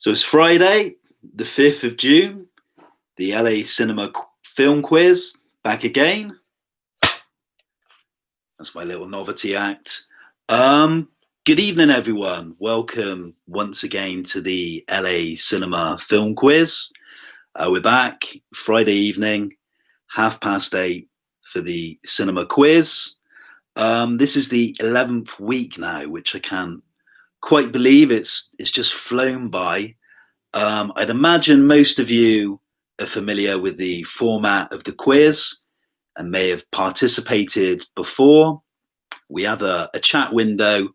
So it's Friday, the 5th of June, the LA Cinema Film Quiz, back again. That's my little novelty act. Good evening, everyone. Welcome once again to the LA Cinema Film Quiz. We're back Friday evening, 8:30 for the cinema quiz. This is the 11th week now, which I can't quite believe. It's just flown by. I'd imagine most of you are familiar with the format of the quiz and may have participated before. We have a chat window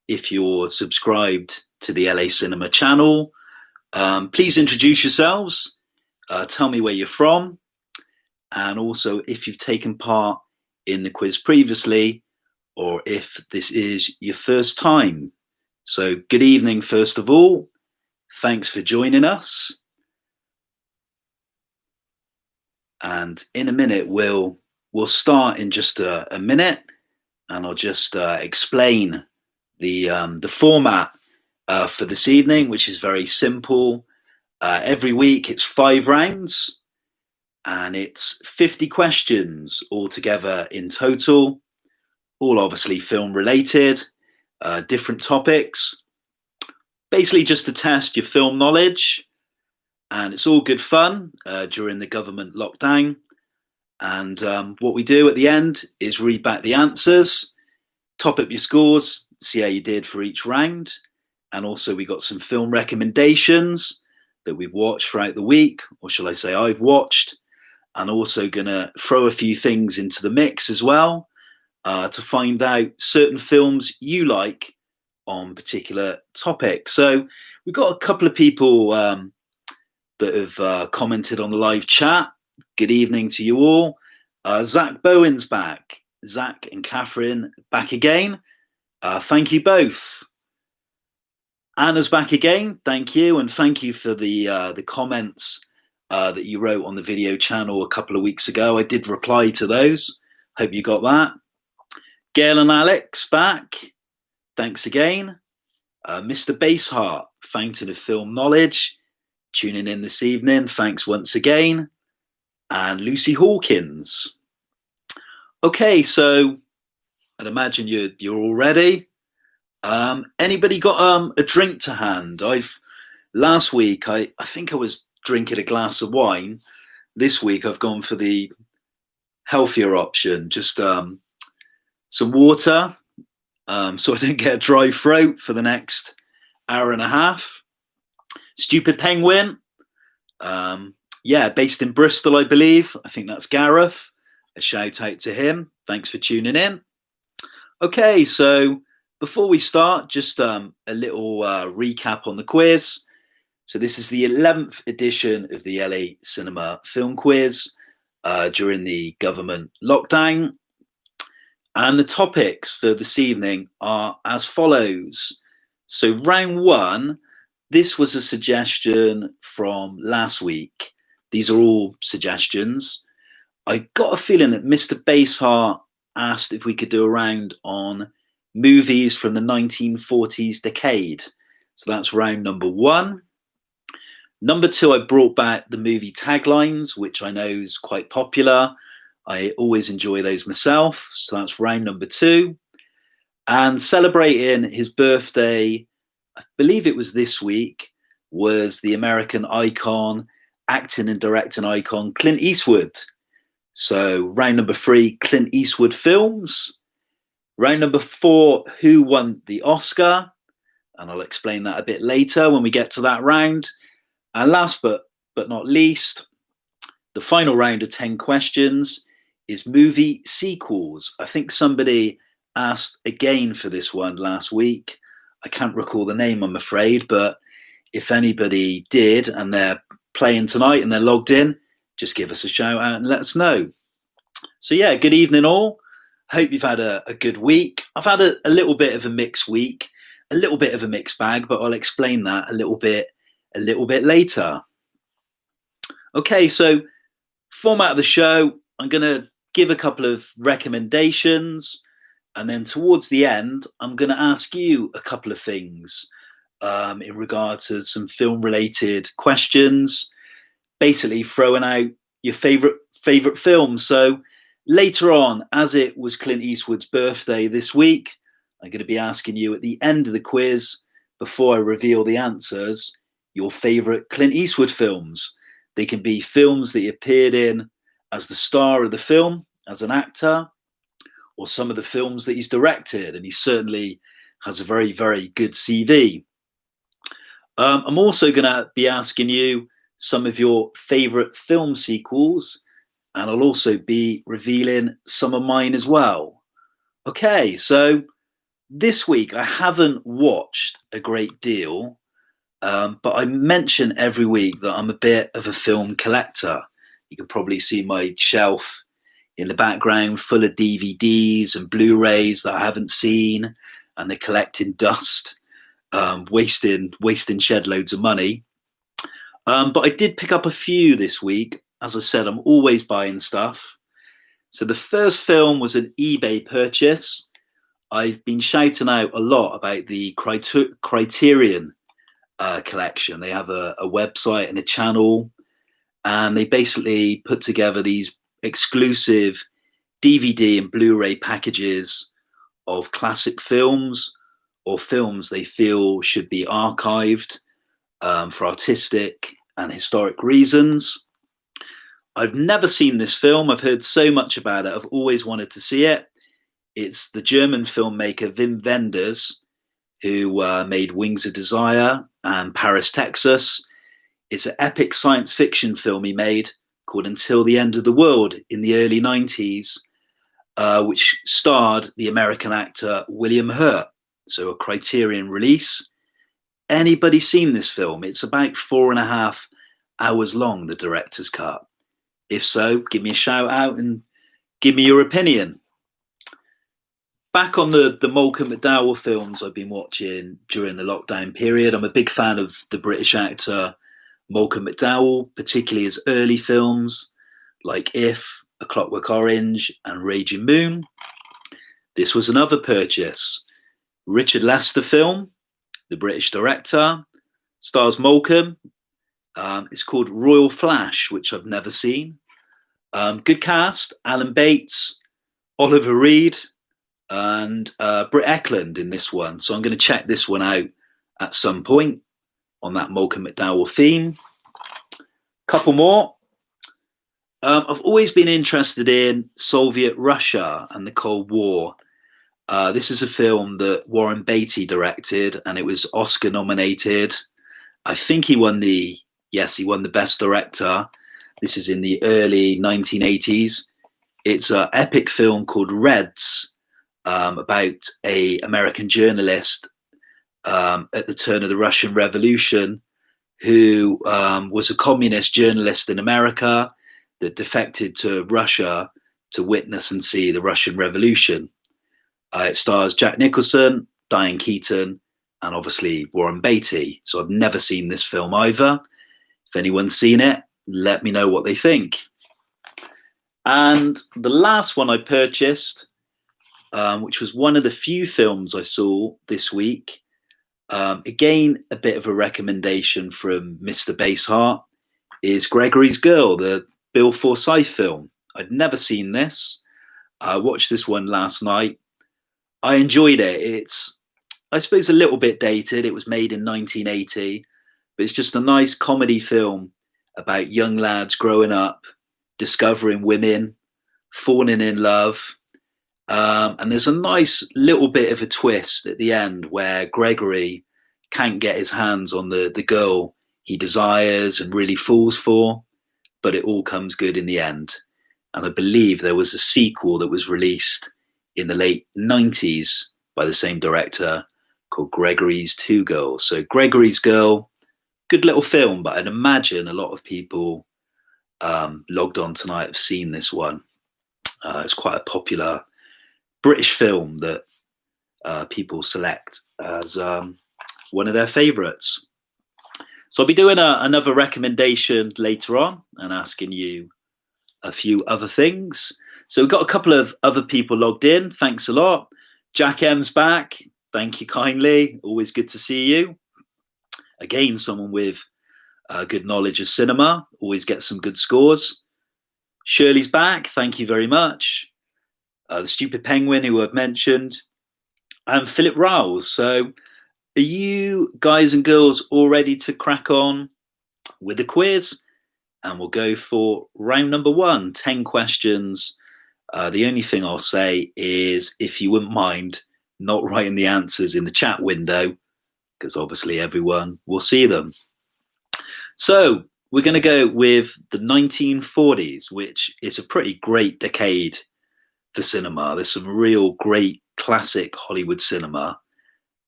if you're subscribed to the LA Cinema channel. Please introduce yourselves, tell me where you're from, and also if you've taken part in the quiz previously or if this is your first time. So good evening, first of all. Thanks for joining us. And in a minute, we'll start in just a minute, and I'll just explain the format for this evening, which is very simple. Every week, it's 5 rounds, and it's 50 questions altogether in total, all obviously film related, different topics. Basically just to test your film knowledge, and it's all good fun during the government lockdown. And what we do at the end is read back the answers, top up your scores, see how you did for each round. And also we got some film recommendations that we've watched throughout the week, or shall I say I've watched, and also gonna throw a few things into the mix as well to find out certain films you like on particular topics. So we've got a couple of people that have commented on the live chat. Good evening to you all. Zach Bowen's back. Zach and Catherine back again. Thank you both. Anna's back again. Thank you, and thank you for the comments that you wrote on the video channel a couple of weeks ago. I did reply to those. Hope you got that. Gail and Alex back. Thanks again. Mr. Baseheart, Fountain of Film Knowledge, tuning in this evening. Thanks once again. And Lucy Hawkins. Okay, so I'd imagine you're all ready. Anybody got a drink to hand? Last week I think I was drinking a glass of wine. This week I've gone for the healthier option, just some water. So I don't get a dry throat for the next hour and a half. Stupid Penguin. Yeah, based in Bristol, I believe. I think that's Gareth. A shout out to him. Thanks for tuning in. Okay, so before we start, just a little recap on the quiz. So this is the 11th edition of the LA Cinema Film Quiz during the government lockdown. And the topics for this evening are as follows. So round 1, this was a suggestion from last week. These are all suggestions. I got a feeling that Mr. Baseheart asked if we could do a round on movies from the 1940s decade. So that's round number 1. Number 2, I brought back the movie Taglines, which I know is quite popular. I always enjoy those myself. So that's round number 2. And celebrating his birthday, I believe it was this week, was the American icon, acting and directing icon, Clint Eastwood. So round number 3, Clint Eastwood films. Round number 4, who won the Oscar? And I'll explain that a bit later when we get to that round. And last but not least, the final round of 10 questions is movie sequels. I think somebody asked again for this one last week. I can't recall the name, I'm afraid, but if anybody did and they're playing tonight and they're logged in, just give us a shout out and let us know. So yeah, good evening all. Hope you've had a good week. I've had a little bit of a mixed week, a little bit of a mixed bag, but I'll explain that a little bit later. Okay, so format of the show, I'm going to give a couple of recommendations, and then towards the end, I'm going to ask you a couple of things in regard to some film-related questions, basically throwing out your favorite films. So later on, as it was Clint Eastwood's birthday this week, I'm going to be asking you at the end of the quiz, before I reveal the answers, your favorite Clint Eastwood films. They can be films that he appeared in as the star of the film, as an actor, or some of the films that he's directed, and he certainly has a very, very good CV. I'm also going to be asking you some of your favorite film sequels, and I'll also be revealing some of mine as well. Okay, so this week I haven't watched a great deal, but I mention every week that I'm a bit of a film collector. You can probably see my shelf in the background full of DVDs and Blu-rays that I haven't seen, and they're collecting dust, wasting shed loads of money. But I did pick up a few this week. As I said, I'm always buying stuff. So the first film was an eBay purchase. I've been shouting out a lot about the Criterion collection. They have a website and a channel, and they basically put together these exclusive DVD and Blu-ray packages of classic films or films they feel should be archived for artistic and historic reasons. I've never seen this film. I've heard so much about it. I've always wanted to see it. It's the German filmmaker Wim Wenders, who made Wings of Desire and Paris, Texas. It's an epic science fiction film he made called Until the End of the World in the early 90s, which starred the American actor William Hurt. So a Criterion release. Anybody seen this film? It's about 4.5 hours long, the director's cut. If so, give me a shout out and give me your opinion. Back on the Malcolm McDowell films I've been watching during the lockdown period, I'm a big fan of the British actor Malcolm McDowell, particularly his early films like If, A Clockwork Orange and Raging Moon. This was another purchase. Richard Lester film, the British director, stars Malcolm. It's called Royal Flash, which I've never seen. Good cast, Alan Bates, Oliver Reed, and Britt Eklund in this one. So I'm going to check this one out at some point on that Malcolm McDowell theme. Couple more. I've always been interested in Soviet Russia and the Cold War. This is a film that Warren Beatty directed, and it was Oscar nominated. I think he won the Best Director. This is in the early 1980s. It's an epic film called Reds, about an American journalist at the turn of the Russian Revolution who was a communist journalist in America that defected to Russia to witness and see the Russian Revolution. It stars Jack Nicholson, Diane Keaton, and obviously Warren Beatty. So I've never seen this film either. If anyone's seen it, let me know what they think. And the last one I purchased, which was one of the few films I saw this week, again, a bit of a recommendation from Mr. Baseheart, is Gregory's Girl, the Bill Forsyth film. I'd never seen this. I watched this one last night. I enjoyed it. It's, I suppose, a little bit dated. It was made in 1980, but it's just a nice comedy film about young lads growing up, discovering women, falling in love. And there's a nice little bit of a twist at the end where Gregory can't get his hands on the girl he desires and really falls for, but it all comes good in the end. And I believe there was a sequel that was released in the late 90s by the same director called Gregory's Two Girls. So Gregory's Girl, good little film, but I'd imagine a lot of people logged on tonight have seen this one. It's quite a popular British film that people select as one of their favourites. So I'll be doing another recommendation later on and asking you a few other things. So we've got a couple of other people logged in. Thanks a lot. Jack M's back. Thank you kindly. Always good to see you. Again, someone with good knowledge of cinema, always gets some good scores. Shirley's back, thank you very much. The Stupid Penguin, who I've mentioned, and Philip Rouse. So are you guys and girls all ready to crack on with the quiz? And we'll go for round number 1, 10 questions. The only thing I'll say is, if you wouldn't mind not writing the answers in the chat window, because obviously everyone will see them. So we're going to go with the 1940s, which is a pretty great decade for cinema. There's some real great classic Hollywood cinema.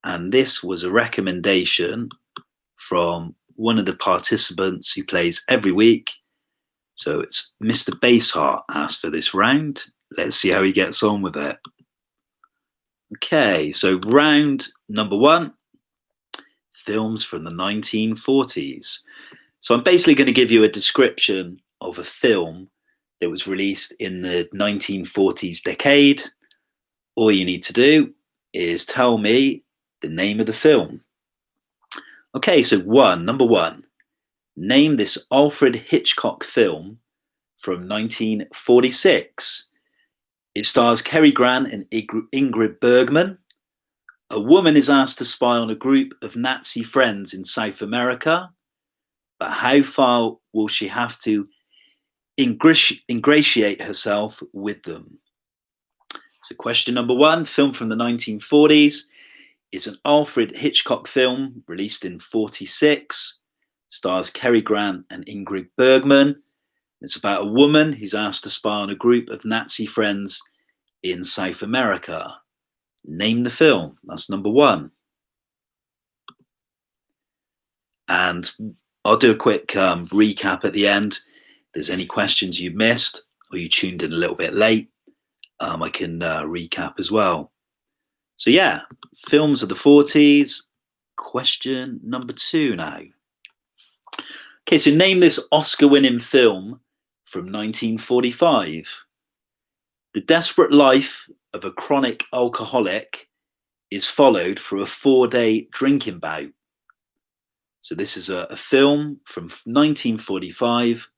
And this was a recommendation from one of the participants who plays every week. So it's Mr. Baseheart asked for this round. Let's see how he gets on with it. Okay, so round number 1, films from the 1940s. So I'm basically going to give you a description of a film that was released in the 1940s decade. All you need to do is tell me the name of the film. Okay, so number one, name this Alfred Hitchcock film from 1946. It stars Cary Grant and Ingrid Bergman. A woman is asked to spy on a group of Nazi friends in South America, but how far will she have to ingratiate herself with them? So question number 1, film from the 1940s, is an Alfred Hitchcock film released in 1946, stars Cary Grant and Ingrid Bergman. It's about a woman who's asked to spy on a group of Nazi friends in South America. Name the film. That's number 1. And I'll do a quick recap at the end. If there's any questions you missed or you tuned in a little bit late, I can recap as well. So yeah, films of the 40s. Question number 2 now. Okay, so name this Oscar-winning film from 1945. The desperate life of a chronic alcoholic is followed through a 4-day drinking bout. So this is a film from 1945,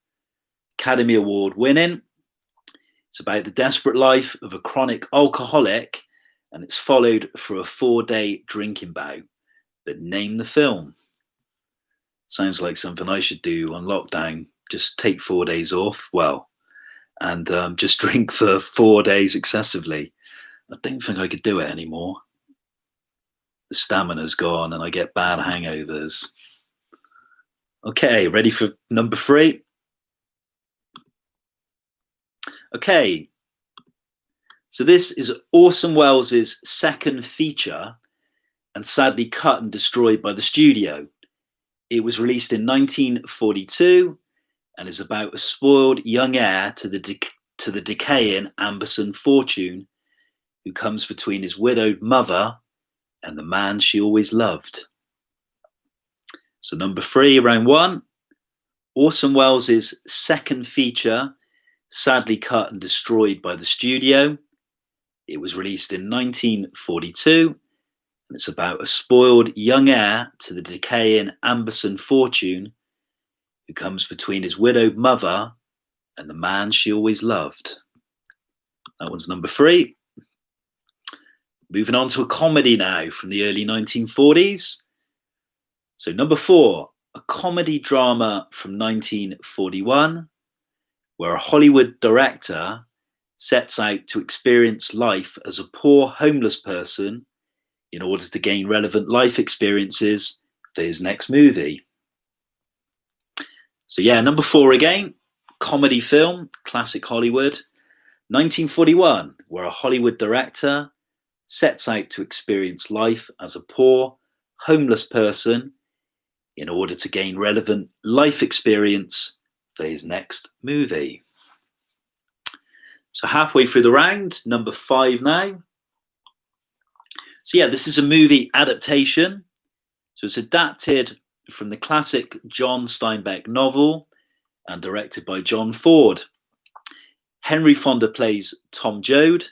Academy Award winning. It's about the desperate life of a chronic alcoholic, and it's followed through a 4-day drinking bout. But name the film. Sounds like something I should do on lockdown. Just take 4 days off, and just drink for 4 days excessively. I don't think I could do it anymore. The stamina's gone and I get bad hangovers. Okay, ready for number 3? Okay, so this is Orson Welles' second feature and sadly cut and destroyed by the studio. It was released in 1942 and is about a spoiled young heir to the decaying Amberson fortune who comes between his widowed mother and the man she always loved. So number 3, round 1, Orson Welles' second feature, sadly cut and destroyed by the studio. It was released in 1942, and it's about a spoiled young heir to the decaying Amberson fortune who comes between his widowed mother and the man she always loved. That one's number 3. Moving on to a comedy now from the early 1940s. So number 4, a comedy drama from 1941, where a Hollywood director sets out to experience life as a poor homeless person in order to gain relevant life experiences for his next movie. So yeah, number 4 again, comedy film, classic Hollywood, 1941, where a Hollywood director sets out to experience life as a poor homeless person in order to gain relevant life experience for his next movie. So halfway through the round, number 5 now. So yeah, this is a movie adaptation. So it's adapted from the classic John Steinbeck novel and directed by John Ford. Henry Fonda plays Tom Joad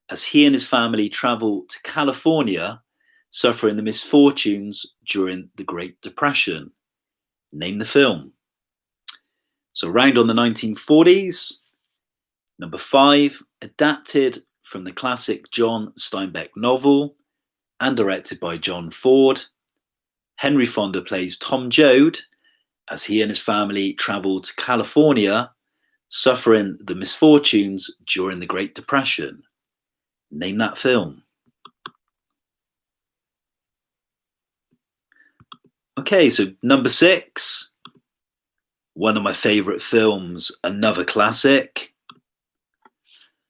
as he and his family travel to California suffering the misfortunes during the Great Depression? Name the film. So round on the 1940s. Number 5, adapted from the classic John Steinbeck novel and directed by John Ford. Henry Fonda plays Tom Joad as he and his family travel to California, suffering the misfortunes during the Great Depression. Name that film. Okay, so number 6, one of my favourite films, another classic.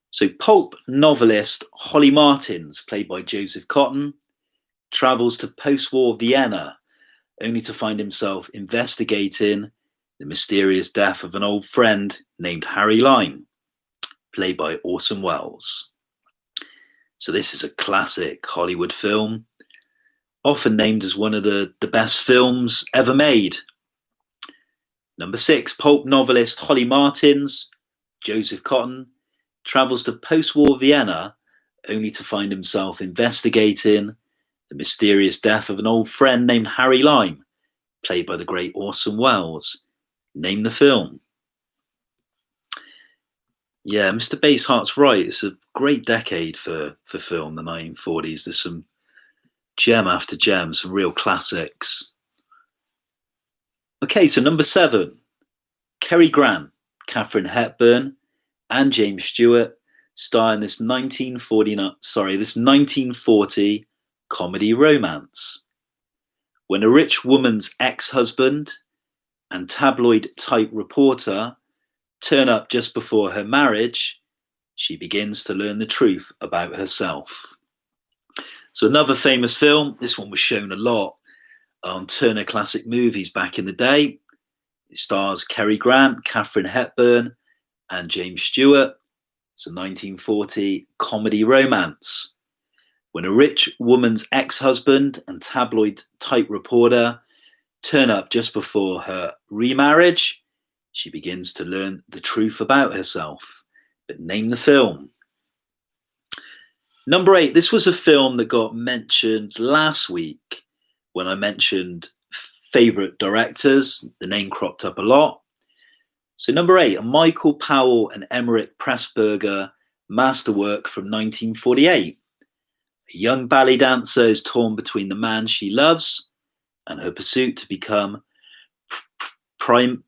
So pulp novelist Holly Martins, played by Joseph Cotton, travels to post-war Vienna only to find himself investigating the mysterious death of an old friend named Harry Lime, played by Orson Welles. So this is a classic Hollywood film, often named as one of the best films ever made. Number 6, pulp novelist Holly Martins, Joseph Cotton, travels to post-war Vienna only to find himself investigating the mysterious death of an old friend named Harry Lime, played by the great Orson Welles. Name the film. Yeah, Mr. Baseheart's right. It's a great decade for film, the 1940s. There's some gem after gem, some real classics. Okay, so number 7, Cary Grant, Katharine Hepburn, and James Stewart star in this 1940 comedy romance. When a rich woman's ex-husband and tabloid-type reporter turn up just before her marriage, she begins to learn the truth about herself. So another famous film, this one was shown a lot on Turner Classic Movies back in the day. It stars Cary Grant, Katharine Hepburn, and James Stewart. It's a 1940 comedy romance. When a rich woman's ex-husband and tabloid-type reporter turn up just before her remarriage, she begins to learn the truth about herself. But name the film. Number 8, this was a film that got mentioned last week when I mentioned favourite directors. The name cropped up a lot. So number 8, a Michael Powell and Emmerich Pressburger masterwork from 1948. A young ballet dancer is torn between the man she loves and her pursuit to become prime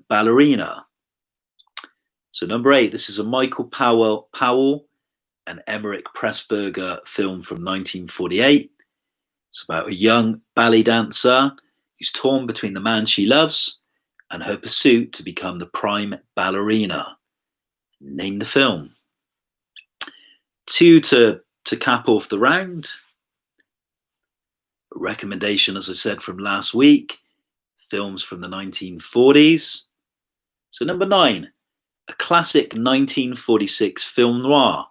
ballerina. So number 8, this is a Michael Powell and Emmerich Pressburger film from 1948. It's about a young ballet dancer who's torn between the man she loves and her pursuit to become the prime ballerina. Name the film. 2 to cap off the round. A recommendation, as I said, from last week, films from the 1940s. So number 9, a classic 1946 film noir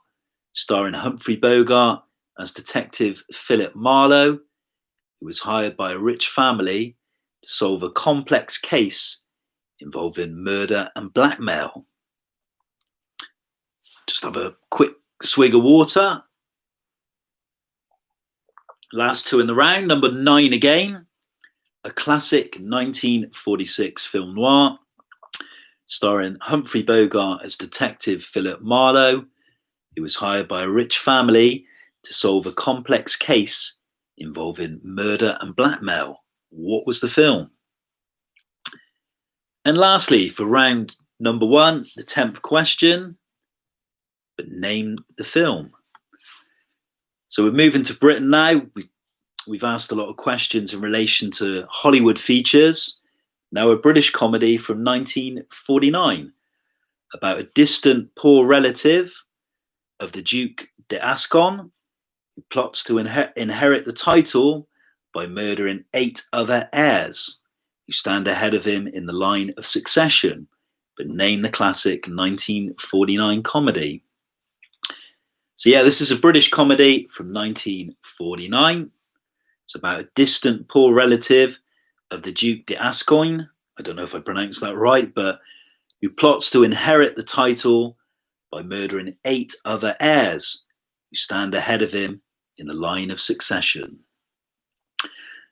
starring Humphrey Bogart as Detective Philip Marlowe, who was hired by a rich family to solve a complex case involving murder and blackmail. Just have a quick swig of water. Last 2 in the round. Number 9 again, a classic 1946 film noir starring Humphrey Bogart as Detective Philip Marlowe, who was hired by a rich family to solve a complex case involving murder and blackmail. What was the film? And lastly, for round number 1, the 10th question, but name the film. So we're moving to Britain now. We've asked a lot of questions in relation to Hollywood features. Now a British comedy from 1949 about a distant poor relative of the Duke d'Ascon who plots to inherit the title by murdering 8 other heirs who stand ahead of him in the line of succession. But name the classic 1949 comedy. So yeah, this is a British comedy from 1949. It's about a distant poor relative of the Duke d'Ascon. I don't know if I pronounced that right, but who plots to inherit the title by murdering 8 other heirs who stand ahead of him in the line of succession.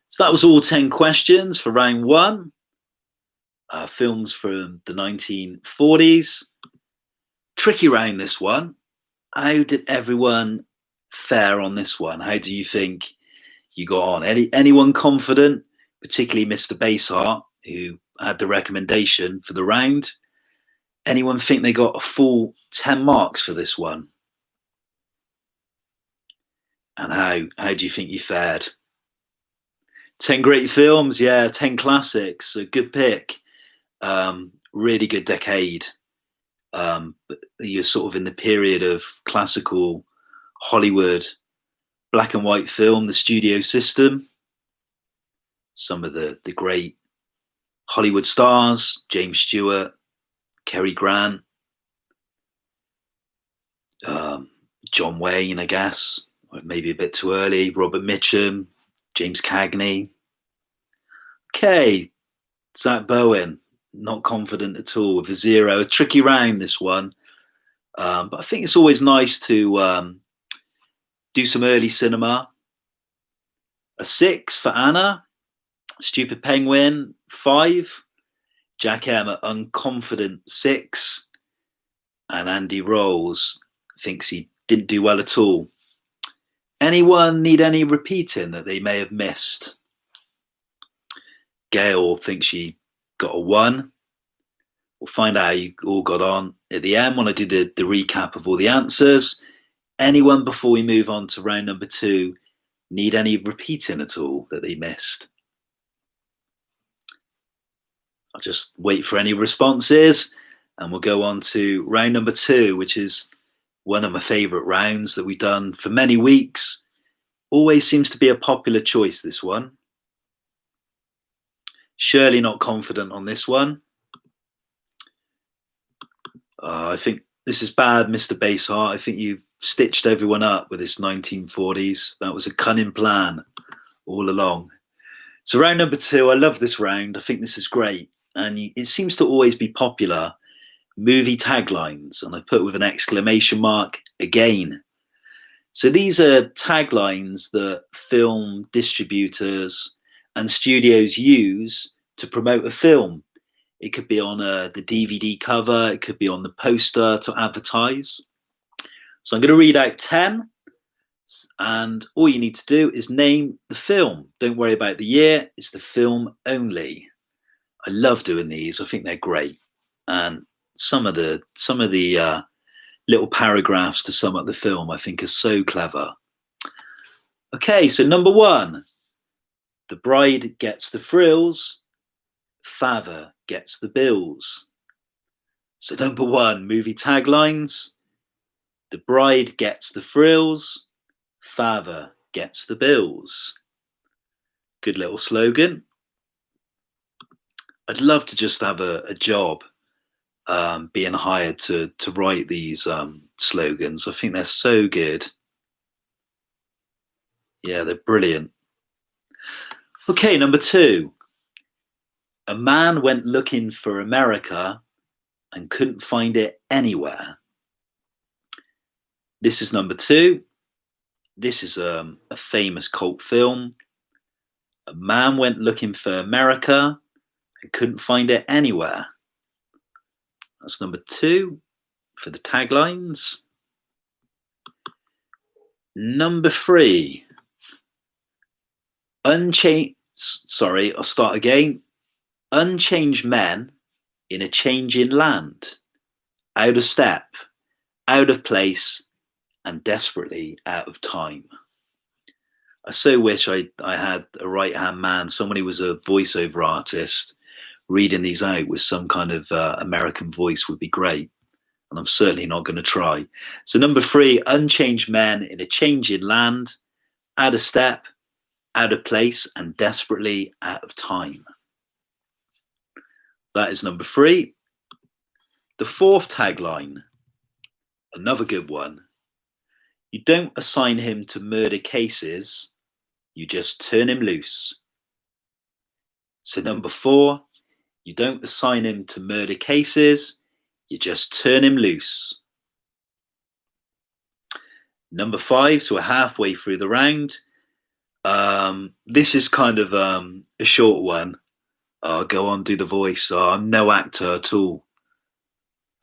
So that was all 10 questions for round one. Films from the 1940s. Tricky round, this one. How did everyone fare on this one? How do you think you got on? Anyone confident, particularly Mr. Baseheart, who had the recommendation for the round? Anyone think they got a full 10 marks for this one? And how do you think you fared? 10 great films, yeah, 10 classics, a good pick. Really good decade. But you're sort of in the period of classical Hollywood black and white film, the studio system. Some of the great Hollywood stars, James Stewart, Cary Grant, John Wayne, I guess, or maybe a bit too early, Robert Mitchum, James Cagney. Okay, Zach Bowen, not confident at all with a 0. A tricky round, this one. But I think it's always nice to do some early cinema. A 6 for Anna. Stupid Penguin, 5. Jack Emma, unconfident, 6. And Andy Rolls thinks he didn't do well at all. Anyone need any repeating that they may have missed? Gail thinks she got a 1. We'll find out how you all got on at the end when I do the recap of all the answers. Anyone, before we move on to round number 2, need any repeating at all that they missed? I'll just wait for any responses and we'll go on to round number 2, which is one of my favourite rounds that we've done for many weeks. Always seems to be a popular choice, this one. Surely not confident on this one. I think this is bad, Mr. Baseheart. I think you've stitched everyone up with this 1940s. That was a cunning plan all along. So round number 2, I love this round. I think this is great. And it seems to always be popular. Movie taglines. And I put with an exclamation mark again. So these are taglines that film distributors and studios use to promote a film. It could be on the DVD cover. It could be on the poster to advertise. So I'm going to read out 10. And all you need to do is name the film. Don't worry about the year. It's the film only. I love doing these. I think they're great. And some of the little paragraphs to sum up the film I think are so clever. Okay, so number 1. The bride gets the frills. Father gets the bills. So number 1, movie taglines. The bride gets the frills. Father gets the bills. Good little slogan. I'd love to just have a job being hired to write these slogans. I think they're so good. Yeah, they're brilliant. Okay, number 2. A man went looking for America and couldn't find it anywhere. This is number 2. This is a famous cult film. A man went looking for America and couldn't find it anywhere. That's number 2 for the taglines. Number 3. I'll start again. Unchanged men in a changing land. Out of step, out of place, and desperately out of time. I so wish I had a right-hand man, someone who was a voiceover artist, reading these out with some kind of American voice would be great. And I'm certainly not going to try. So number 3, unchanged men in a changing land, out of step, out of place, and desperately out of time. That is number 3. The 4th tagline, another good one. You don't assign him to murder cases, you just turn him loose. So number 4, you don't assign him to murder cases, you just turn him loose. Number 5, so we're halfway through the round. This is kind of a short one. Go on, do the voice. I'm no actor at all.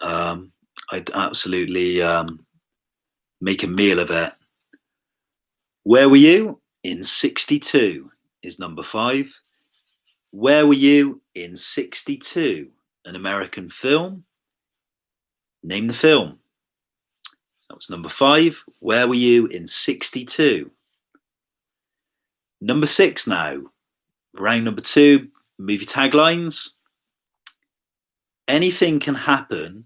I'd absolutely make a meal of it. Where were you in 62 is number 5. Where were you in 62? An American film. Name the film. That was number 5. Where were you in 62? Number 6 now. Round number 2, movie taglines. Anything can happen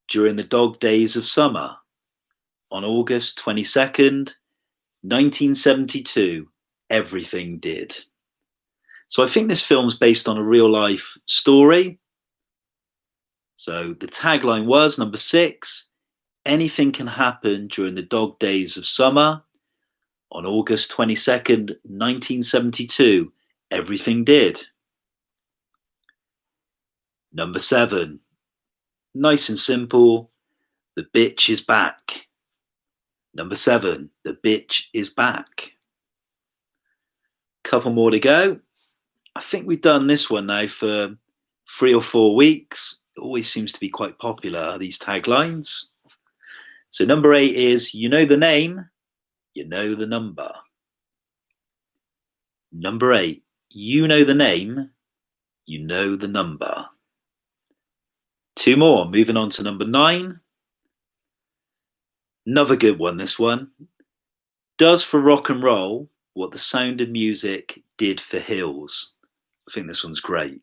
during the dog days of summer. On August 22nd, 1972, everything did. So I think this film's based on a real life story. So the tagline was number 6, anything can happen during the dog days of summer. On August 22nd, 1972, everything did. Number 7, nice and simple, the bitch is back. Number 7, the bitch is back. Couple more to go. I think we've done this one now for 3 or 4 weeks. It always seems to be quite popular, these taglines. So number 8 is, you know the name, you know the number. Number 8, you know the name, you know the number. 2 more, moving on to number 9. Another good one, this one. Does for rock and roll what the Sound of Music did for Hills. I think this one's great.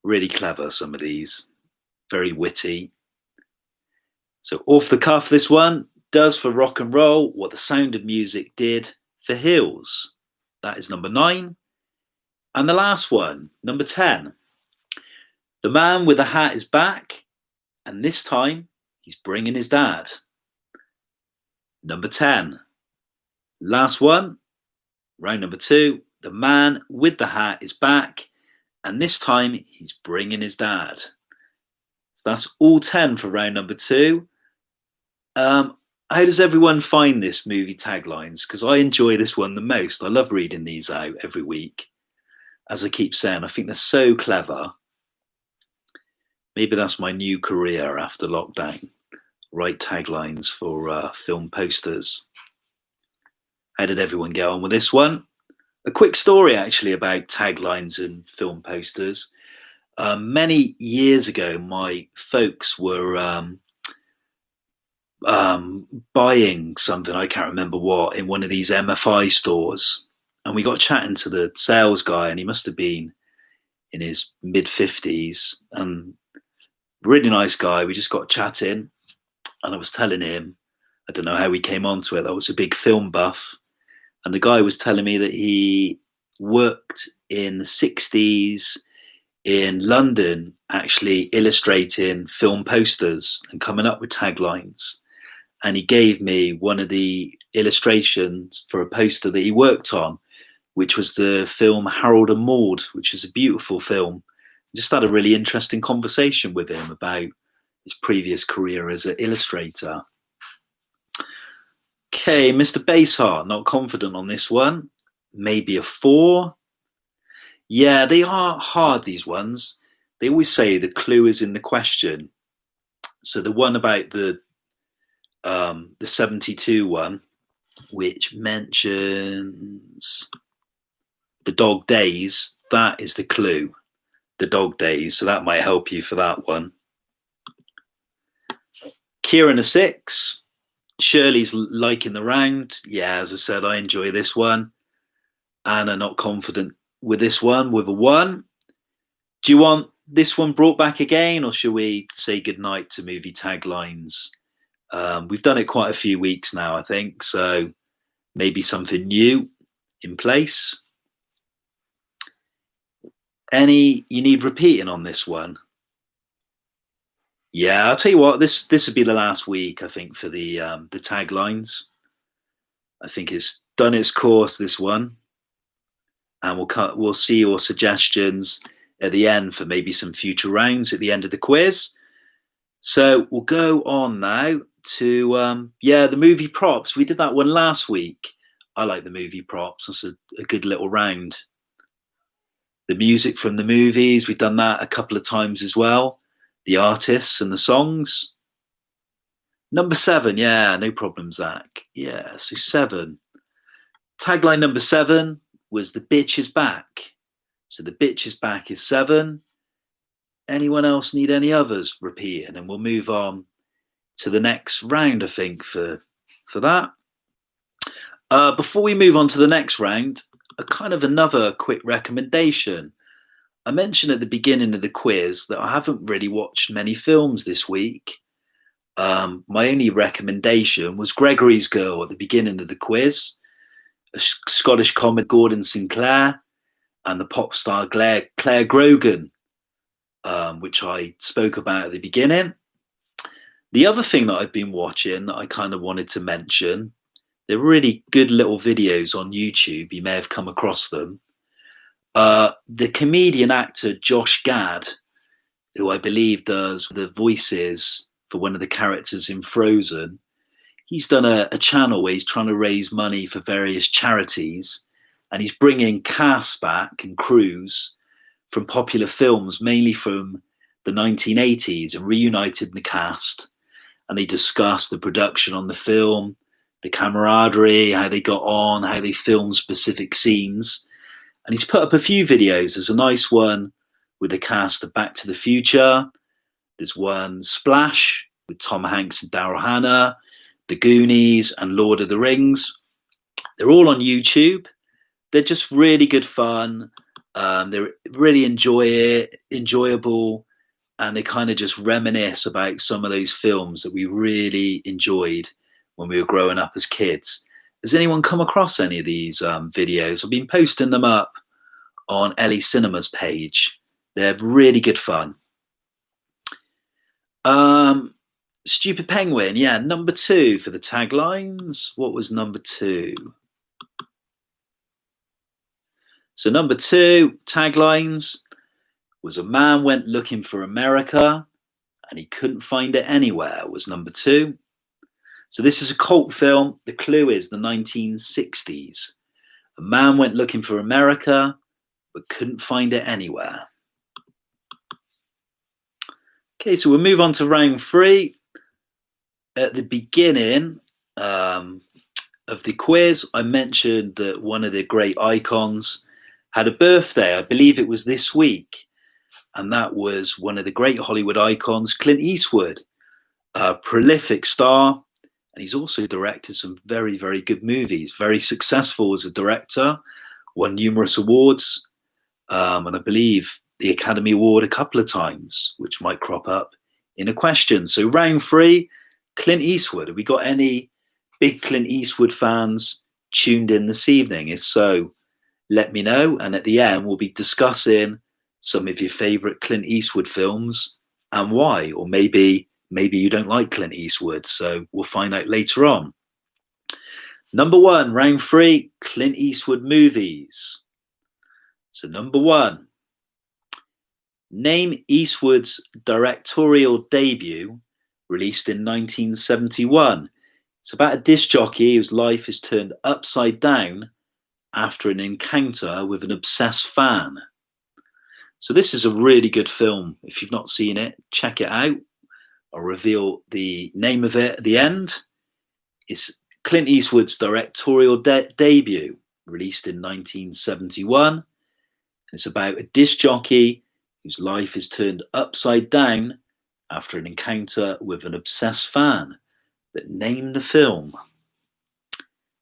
Really clever, some of these. Very witty. So off the cuff, this one. Does for rock and roll what the Sound of Music did for Hills. That is number 9. And the last one, number 10. The man with the hat is back, and this time he's bringing his dad. Number 10. Last one, round number 2. The man with the hat is back, and this time he's bringing his dad. So that's all 10 for round number 2. How does everyone find this movie taglines? Because I enjoy this one the most. I love reading these out every week. As I keep saying, I think they're so clever. Maybe that's my new career after lockdown. Write taglines for film posters. How did everyone get on with this one? A quick story actually about taglines and film posters. Many years ago, my folks were buying something, I can't remember what, in one of these MFI stores. And we got chatting to the sales guy, and he must have been in his mid-50s. And really nice guy. We just got chatting, and I was telling him, I don't know how we came onto it. I was a big film buff. And the guy was telling me that he worked in the 60s in London, actually illustrating film posters and coming up with taglines. And he gave me one of the illustrations for a poster that he worked on, which was the film Harold and Maude, which is a beautiful film. Just had a really interesting conversation with him about his previous career as an illustrator. Okay, Mr. Baseheart, not confident on this one. Maybe a 4. Yeah, they are hard, these ones. They always say the clue is in the question. So the one about the 72 one, which mentions the dog days, that is the clue. The dog days, so that might help you for that one. Kieran a 6. Shirley's liking the round. Yeah, as I said, I enjoy this one. Anna not confident with this one, with a 1. Do you want this one brought back again, or shall we say goodnight to movie taglines? We've done it quite a few weeks now, I think, so maybe something new in place. Any you need repeating on this one? Yeah, I'll tell you what, this would be the last week, I think, for the taglines. I think it's done its course, this one, and we'll see your suggestions at the end for maybe some future rounds at the end of the quiz. So we'll go on now to yeah, the movie props. We did that one last week. I like the movie props. That's a good little round. The music from the movies, we've done that a couple of times as well. The artists and the songs. Number 7, yeah, no problem, Zach. Yeah, so 7. Tagline number 7 was "The bitch is back." So "The bitch is back" is 7. Anyone else need any others repeat? And then we'll move on to the next round, I think, for that. Before we move on to the next round, a kind of another quick recommendation. I mentioned at the beginning of the quiz that I haven't really watched many films this week. My only recommendation was Gregory's Girl at the beginning of the quiz, a Scottish comedy, Gordon Sinclair, and the pop star Claire Grogan, which I spoke about at the beginning. The other thing that I've been watching that I kind of wanted to mention, they're really good little videos on YouTube. You may have come across them. The comedian actor Josh Gad, who I believe does the voices for one of the characters in Frozen, he's done a channel where he's trying to raise money for various charities, and he's bringing cast back and crews from popular films, mainly from the 1980s, and reunited the cast. And they discuss the production on the film, the camaraderie, how they got on, how they filmed specific scenes. And he's put up a few videos. There's a nice one with the cast of Back to the Future. There's one Splash with Tom Hanks and Daryl Hannah, The Goonies and Lord of the Rings. They're all on YouTube. They're just really good fun. They're really enjoyable, and they kind of just reminisce about some of those films that we really enjoyed when we were growing up as kids. Has anyone come across any of these videos? I've been posting them up on Ellie Cinema's page. They're really good fun. Stupid Penguin, yeah, number 2 for the taglines. What was number 2? So number 2 taglines was "A man went looking for America and he couldn't find it anywhere" was number 2. So this is a cult film. The clue is the 1960s. A man went looking for America but couldn't find it anywhere. Okay, so we'll move on to round 3. At the beginning of the quiz, I mentioned that one of the great icons had a birthday. I believe it was this week. And that was one of the great Hollywood icons, Clint Eastwood, a prolific star. And he's also directed some very, very good movies, very successful as a director, won numerous awards. And I believe the Academy Award a couple of times, which might crop up in a question. So round 3, Clint Eastwood. Have we got any big Clint Eastwood fans tuned in this evening? If so, let me know. And at the end, we'll be discussing some of your favorite Clint Eastwood films and why. Or maybe you don't like Clint Eastwood. So we'll find out later on. Number 1, round 3, Clint Eastwood movies. So number 1, name Eastwood's directorial debut released in 1971. It's about a disc jockey whose life is turned upside down after an encounter with an obsessed fan. So this is a really good film. If you've not seen it, check it out. I'll reveal the name of it at the end. It's Clint Eastwood's directorial debut, released in 1971. It's about a disc jockey whose life is turned upside down after an encounter with an obsessed fan. But name the film.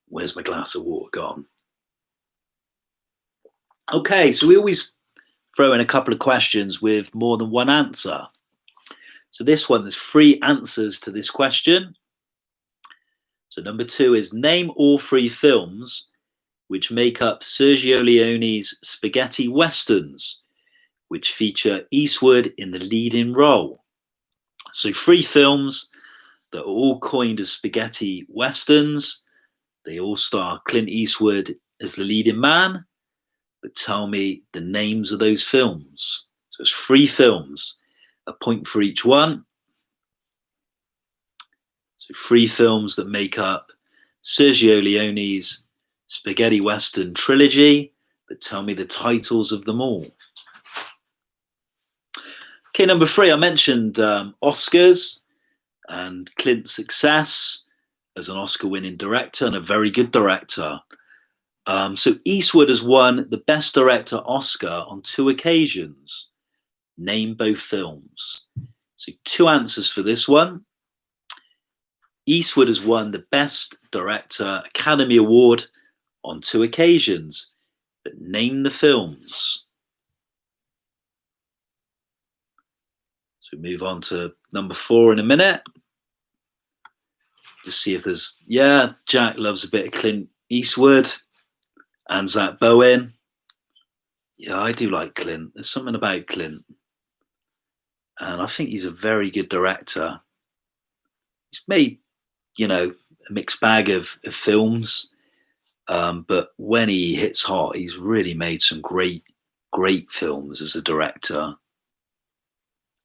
Where's my glass of water gone? Okay, so we always throw in a couple of questions with more than one answer. So this one, there's 3 answers to this question. So number 2 is name all 3 films which make up Sergio Leone's spaghetti westerns, which feature Eastwood in the leading role. So 3 films that are all coined as spaghetti westerns. They all star Clint Eastwood as the leading man. But tell me the names of those films. So it's 3 films, a point for each one. So 3 films that make up Sergio Leone's spaghetti western trilogy, but tell me the titles of them all. Okay, number 3, I mentioned Oscars and Clint's success as an Oscar-winning director and a very good director. So Eastwood has won the Best Director Oscar on 2 occasions. Name both films. So 2 answers for this one. Eastwood has won the Best Director Academy Award on 2 occasions, but name the films. So we move on to number 4 in a minute. Just see if there's, yeah, Jack loves a bit of Clint Eastwood and Zach Bowen. Yeah, I do like Clint. There's something about Clint. And I think he's a very good director. He's made, a mixed bag of films. But when he hits hot, he's really made some great films as a director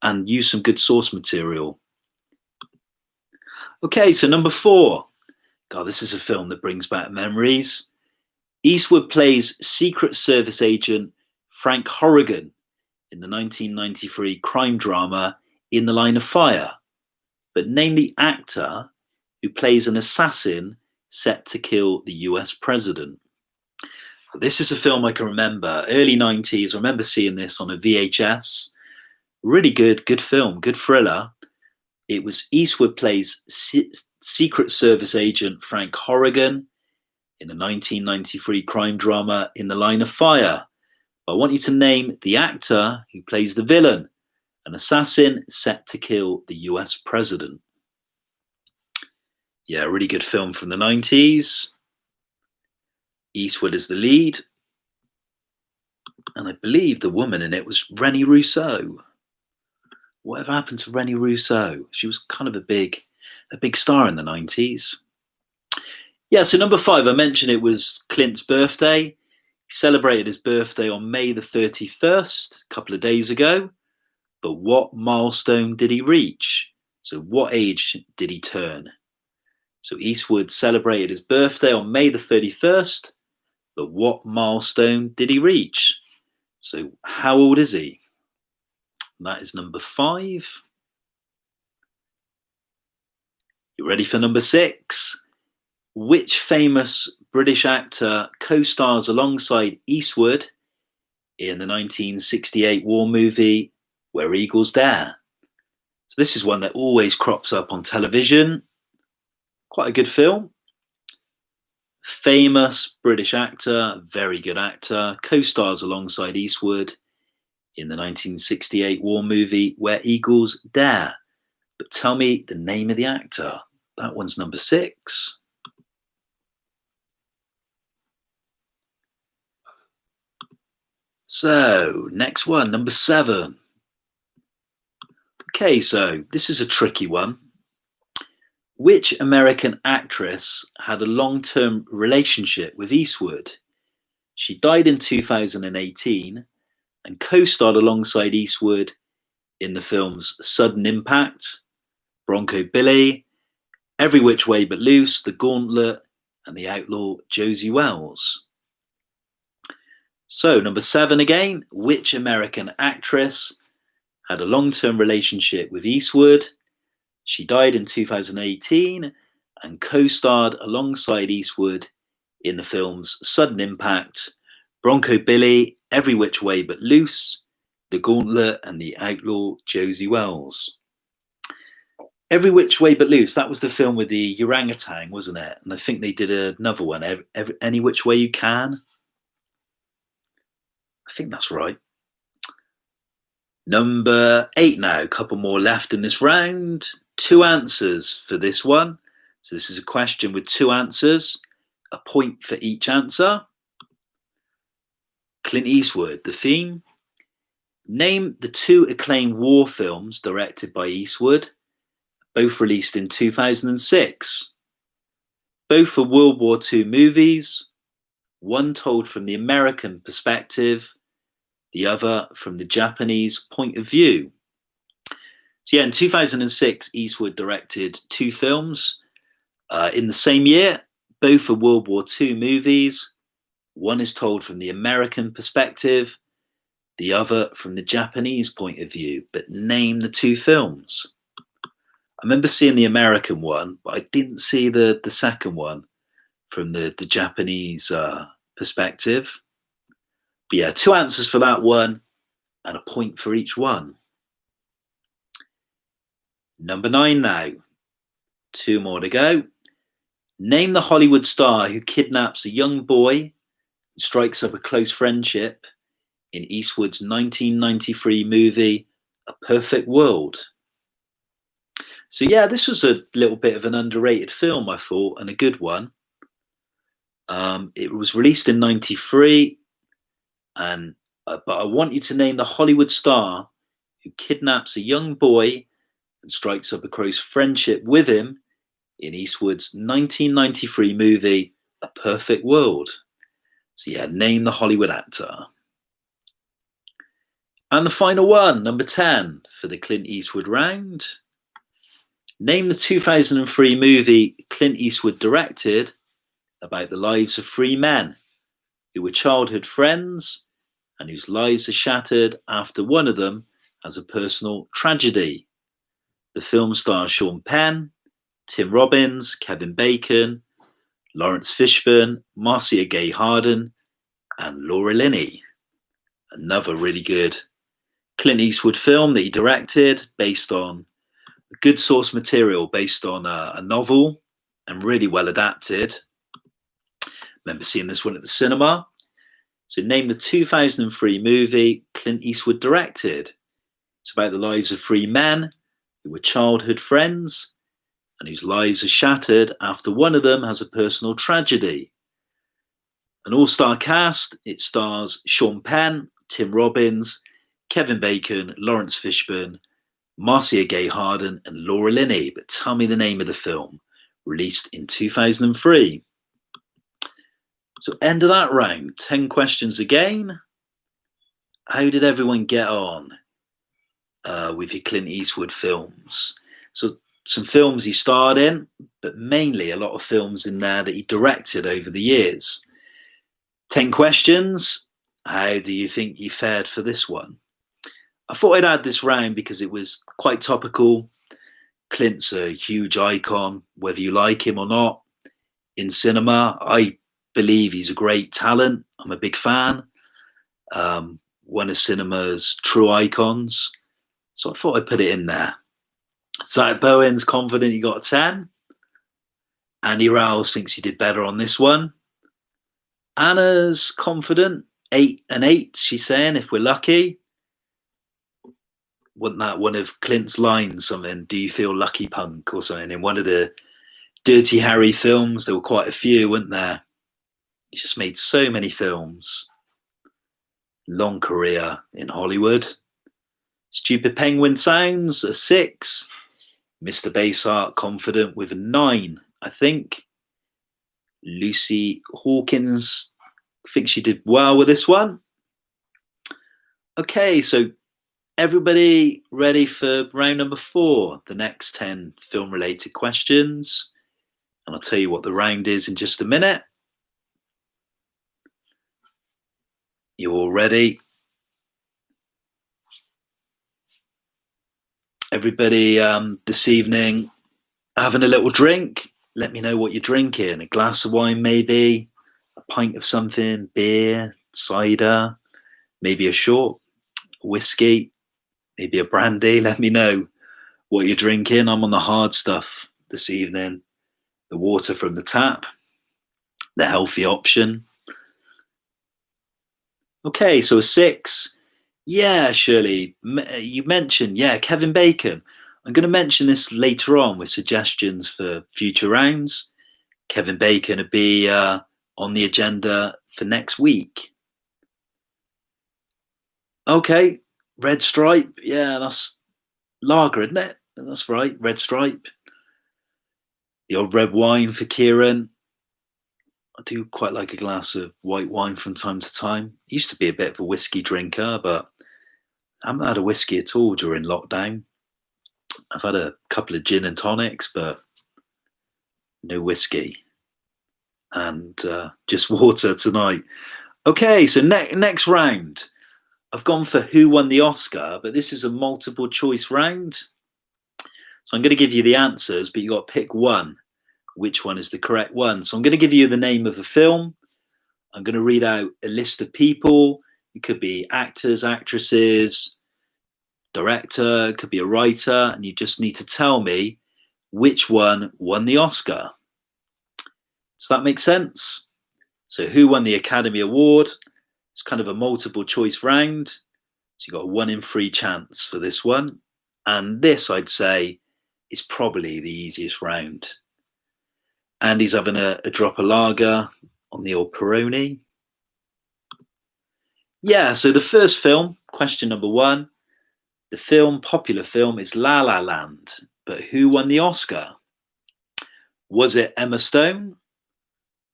and used some good source material. Okay, so number 4. God, this is a film that brings back memories. Eastwood plays Secret Service agent Frank Horrigan in the 1993 crime drama In the Line of Fire, but name the actor who plays an assassin set to kill the US president. This is a film I can remember, early 90s. I remember seeing this on a VHS. Really good film, good thriller. It was Eastwood plays Secret Service agent Frank Horrigan in the 1993 crime drama In the Line of Fire. I want you to name the actor who plays the villain, an assassin set to kill the US president. Yeah, really good film from the 90s. Eastwood is the lead. And I believe the woman in it was Renée Russo. Whatever happened to Renée Russo? She was kind of a big star in the 90s. Yeah, so number 5, I mentioned it was Clint's birthday. He celebrated his birthday on May the 31st, a couple of days ago. But what milestone did he reach? So what age did he turn? So Eastwood celebrated his birthday on May the 31st, but what milestone did he reach? So how old is he? That is number 5. You ready for number 6? Which famous British actor co-stars alongside Eastwood in the 1968 war movie Where Eagles Dare? So this is one that always crops up on television. Quite a good film. Famous British actor, very good actor, co-stars alongside Eastwood in the 1968 war movie Where Eagles Dare. But tell me the name of the actor. That one's number 6. So, next one, number 7. Okay, so this is a tricky one. Which American actress had a long-term relationship with Eastwood? She died in 2018 and co-starred alongside Eastwood in the films Sudden Impact, Bronco Billy, Every Which Way But Loose, The Gauntlet, and The Outlaw Josie Wells. So, number 7 again. Which American actress had a long-term relationship with Eastwood? She died in 2018 and co-starred alongside Eastwood in the films Sudden Impact, Bronco Billy, Every Which Way But Loose, The Gauntlet, and The Outlaw Josie Wells. Every Which Way But Loose, that was the film with the orangutan, wasn't it? And I think they did another one, Any Which Way You Can. I think that's right. Number 8 now, a couple more left in this round. 2 answers for this one. So this is a question with 2 answers, a point for each answer. Clint Eastwood, the theme. Name the 2 acclaimed war films directed by Eastwood, both released in 2006. Both are World War II movies, one told from the American perspective, the other from the Japanese point of view. So yeah, in 2006, Eastwood directed two films in the same year. Both are World War II movies. One is told from the American perspective, the other from the Japanese point of view. But name the two films. I remember seeing the American one, but I didn't see the second one from the Japanese perspective. But yeah, two answers for that one and a point for each one. Number 9 now. Two more to go. Name the Hollywood star who kidnaps a young boy and strikes up a close friendship in Eastwood's 1993 movie, A Perfect World. So yeah, this was a little bit of an underrated film, I thought, and a good one. It was released in '93, and but I want you to name the Hollywood star who kidnaps a young boy and strikes up a close friendship with him in Eastwood's 1993 movie, A Perfect World. So yeah, name the Hollywood actor. And the final one, number 10, for the Clint Eastwood round. Name the 2003 movie Clint Eastwood directed about the lives of three men who were childhood friends and whose lives are shattered after one of them has a personal tragedy. The film stars Sean Penn, Tim Robbins, Kevin Bacon, Lawrence Fishburne, Marcia Gay Harden, and Laura Linney. Another really good Clint Eastwood film that he directed based on good source material, based on a novel, and really well adapted. Remember seeing this one at the cinema. So name the 2003 movie Clint Eastwood directed. It's about the lives of three men who were childhood friends and whose lives are shattered after one of them has a personal tragedy. An all-star cast, it stars Sean Penn, Tim Robbins, Kevin Bacon, Lawrence Fishburne, Marcia Gay Harden, and Laura Linney. But tell me the name of the film, released in 2003. So end of that round, 10 questions again. How did everyone get on with your Clint Eastwood films? So some films he starred in, but mainly a lot of films in there that he directed over the years. 10 questions. How do you think you fared for this one? I thought I'd add this round because it was quite topical. Clint's a huge icon, whether you like him or not. In cinema, I believe he's a great talent. I'm a big fan. One of cinema's true icons. So I thought I'd put it in there. Zach Bowen's confident he got a 10. Andy Rowles thinks he did better on this one. Anna's confident, 8 and 8, she's saying, if we're lucky. Wasn't that one of Clint's lines, something, do you feel lucky, punk, or something? In one of the Dirty Harry films, there were quite a few, weren't there? He just made so many films. Long career in Hollywood. Stupid Penguin Sounds, a 6. Mr. Bassart, confident with a 9, I think. Lucy Hawkins thinks she did well with this one. Okay, so everybody ready for round number 4, the next 10 film-related questions? And I'll tell you what the round is in just a minute. You all ready? Everybody this evening having a little drink? Let me know what you're drinking. A glass of wine maybe, a pint of something, beer, cider, maybe a short, whiskey, maybe a brandy. Let me know what you're drinking. I'm on the hard stuff this evening. The water from the tap, the healthy option. Okay, so a 6. Yeah, Shirley, you mentioned, Kevin Bacon. I'm going to mention this later on with suggestions for future rounds. Kevin Bacon will be on the agenda for next week. Okay, Red Stripe. Yeah, that's lager, isn't it? That's right, Red Stripe. The old red wine for Kieran. I do quite like a glass of white wine from time to time. Used to be a bit of a whiskey drinker, but I haven't had a whiskey at all during lockdown. I've had a couple of gin and tonics, but no whiskey, and just water tonight. Okay, so next round. I've gone for who won the Oscar, but this is a multiple choice round. So I'm going to give you the answers, but you got to pick one. Which one is the correct one? So I'm going to give you the name of a film. I'm going to read out a list of people. It could be actors, actresses, director, it could be a writer, and you just need to tell me which one won the Oscar. Does that make sense? So who won the Academy Award? It's kind of a multiple choice round. So you've got a 1 in 3 chance for this one. And this, I'd say, is probably the easiest round. Andy's having a drop of lager on the old Peroni. Yeah, so the first film, question number 1, the popular film is La La Land, but who won the Oscar? Was it Emma Stone?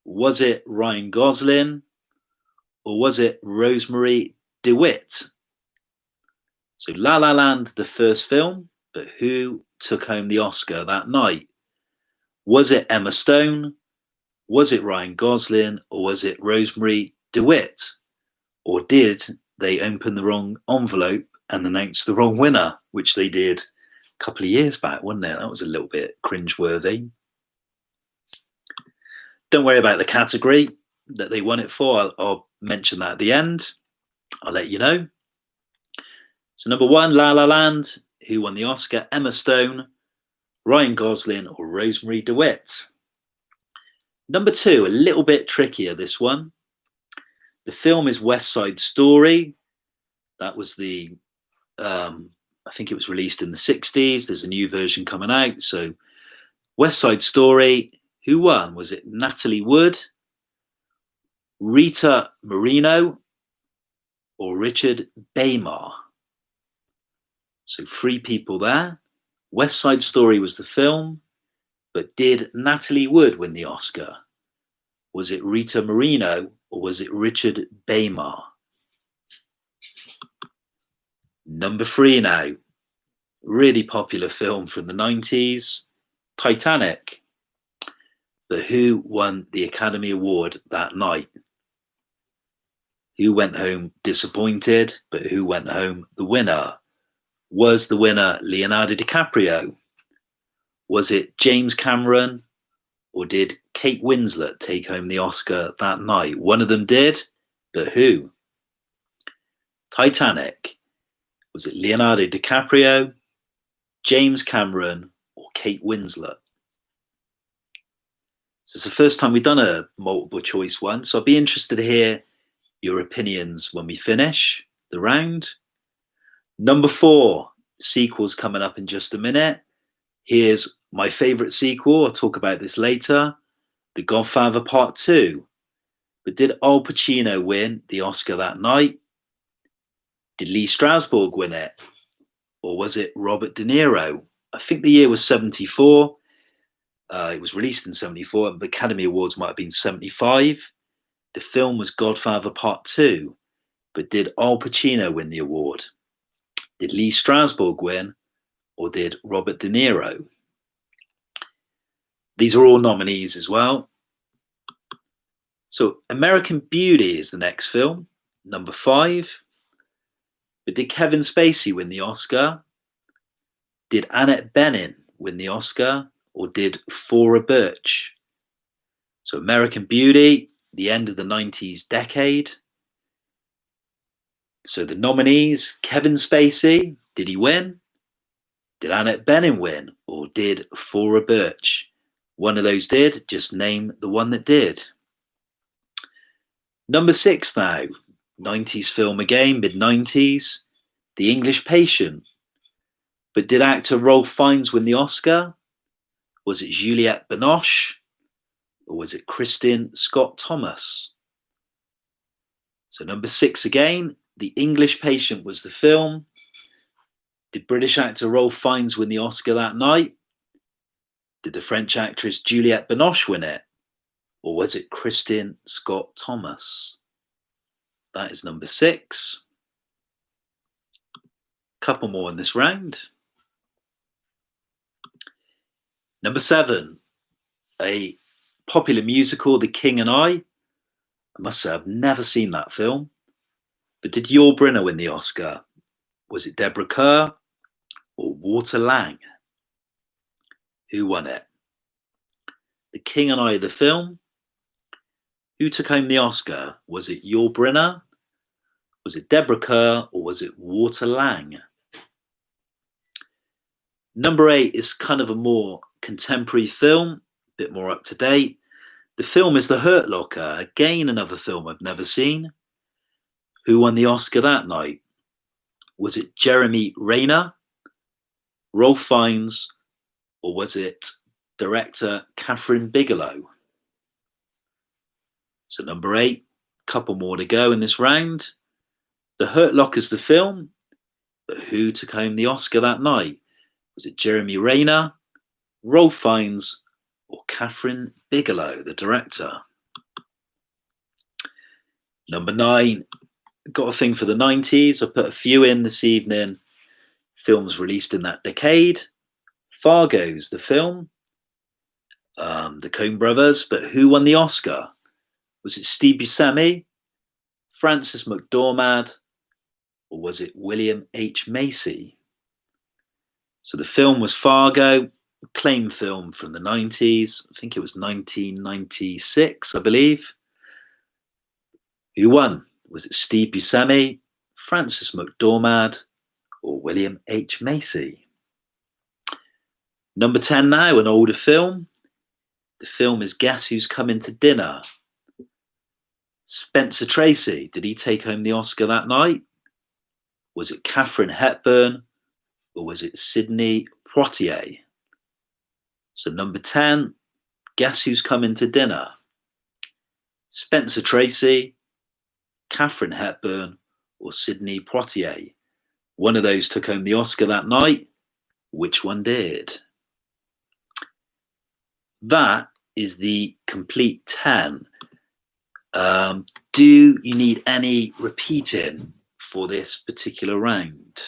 Was it Ryan Gosling? Or was it Rosemary DeWitt? So La La Land, the first film, but who took home the Oscar that night? Was it Emma Stone? Was it Ryan Gosling? Or was it Rosemary DeWitt? Or did they open the wrong envelope and announce the wrong winner, which they did a couple of years back, wasn't it? That was a little bit cringeworthy. Don't worry about the category that they won it for. I'll mention that at the end. I'll let you know. So number 1, La La Land. Who won the Oscar? Emma Stone, Ryan Gosling, or Rosemary DeWitt? Number 2, a little bit trickier, this one. The film is West Side Story. That was I think it was released in the 60s. There's a new version coming out. So West Side Story, who won? Was it Natalie Wood, Rita Moreno, or Richard Baymar? So 3 people there. West Side Story was the film, but did Natalie Wood win the Oscar? Was it Rita Moreno, or was it Richard Baymar? Number 3 now. Really popular film from the 90s, Titanic. But who won the Academy Award that night? Who went home disappointed, but who went home the winner? Was the winner Leonardo DiCaprio? Was it James Cameron? Or did Kate Winslet take home the Oscar that night? One of them did, but who? Titanic. Was it Leonardo DiCaprio, James Cameron, or Kate Winslet? So it's the first time we've done a multiple choice one, so I'd be interested to hear your opinions when we finish the round. Number 4, sequels coming up in just a minute. Here's my favourite sequel. I'll talk about this later. The Godfather Part 2. But did Al Pacino win the Oscar that night? Did Lee Strasberg win it? Or was it Robert De Niro? I think the year was 74. It was released in 74, and the Academy Awards might have been 75. The film was Godfather Part 2. But did Al Pacino win the award? Did Lee Strasberg win? Or did Robert De Niro? These are all nominees as well. So American Beauty is the next film, number 5. But did Kevin Spacey win the Oscar? Did Annette Bening win the Oscar? Or did Thora Birch? So American Beauty, the end of the 90s decade. So the nominees, Kevin Spacey, did he win? Did Annette Bening win? Or did Thora Birch? One of those did. Just name the one that did. Number 6 now. 90s film again, mid-90s. The English Patient. But did actor Ralph Fiennes win the Oscar? Was it Juliette Binoche? Or was it Kristen Scott Thomas? So number 6 again. The English Patient was the film. Did British actor Ralph Fiennes win the Oscar that night? Did the French actress Juliette Binoche win it? Or was it Kristen Scott Thomas? That is number 6. Couple more in this round. Number 7, a popular musical, The King and I. I must say, I've never seen that film. But did Yul Brynner win the Oscar? Was it Deborah Kerr or Walter Lang? Who won it? The King and I, the film. Who took home the Oscar? Was it Yul Brynner? Was it Deborah Kerr or was it Walter Lang? Number 8 is kind of a more contemporary film, a bit more up to date. The film is The Hurt Locker, again another film I've never seen. Who won the Oscar that night? Was it Jeremy Renner, Rolf Fiennes, or was it director Catherine Bigelow? So number 8, couple more to go in this round. The Hurt Locker's the film, but who took home the Oscar that night? Was it Jeremy Renner, Rolf Fiennes, or Catherine Bigelow, the director? Number 9, got a thing for the 90s. I put a few in this evening. Films released in that decade. Fargo's the film, the Coen brothers, but who won the Oscar? Was it Steve Buscemi, Frances McDormand, or was it William H. Macy? So the film was Fargo, acclaimed film from the 90s. I think it was 1996, I believe. Who won? Was it Steve Buscemi, Frances McDormand, or William H. Macy? Number 10 now, an older film. The film is Guess Who's Coming to Dinner? Spencer Tracy, did he take home the Oscar that night? Was it Katharine Hepburn or was it Sidney Poitier? So number 10, Guess Who's Coming to Dinner? Spencer Tracy, Katharine Hepburn or Sidney Poitier? One of those took home the Oscar that night. Which one did? That is the complete 10. Do you need any repeating for this particular round?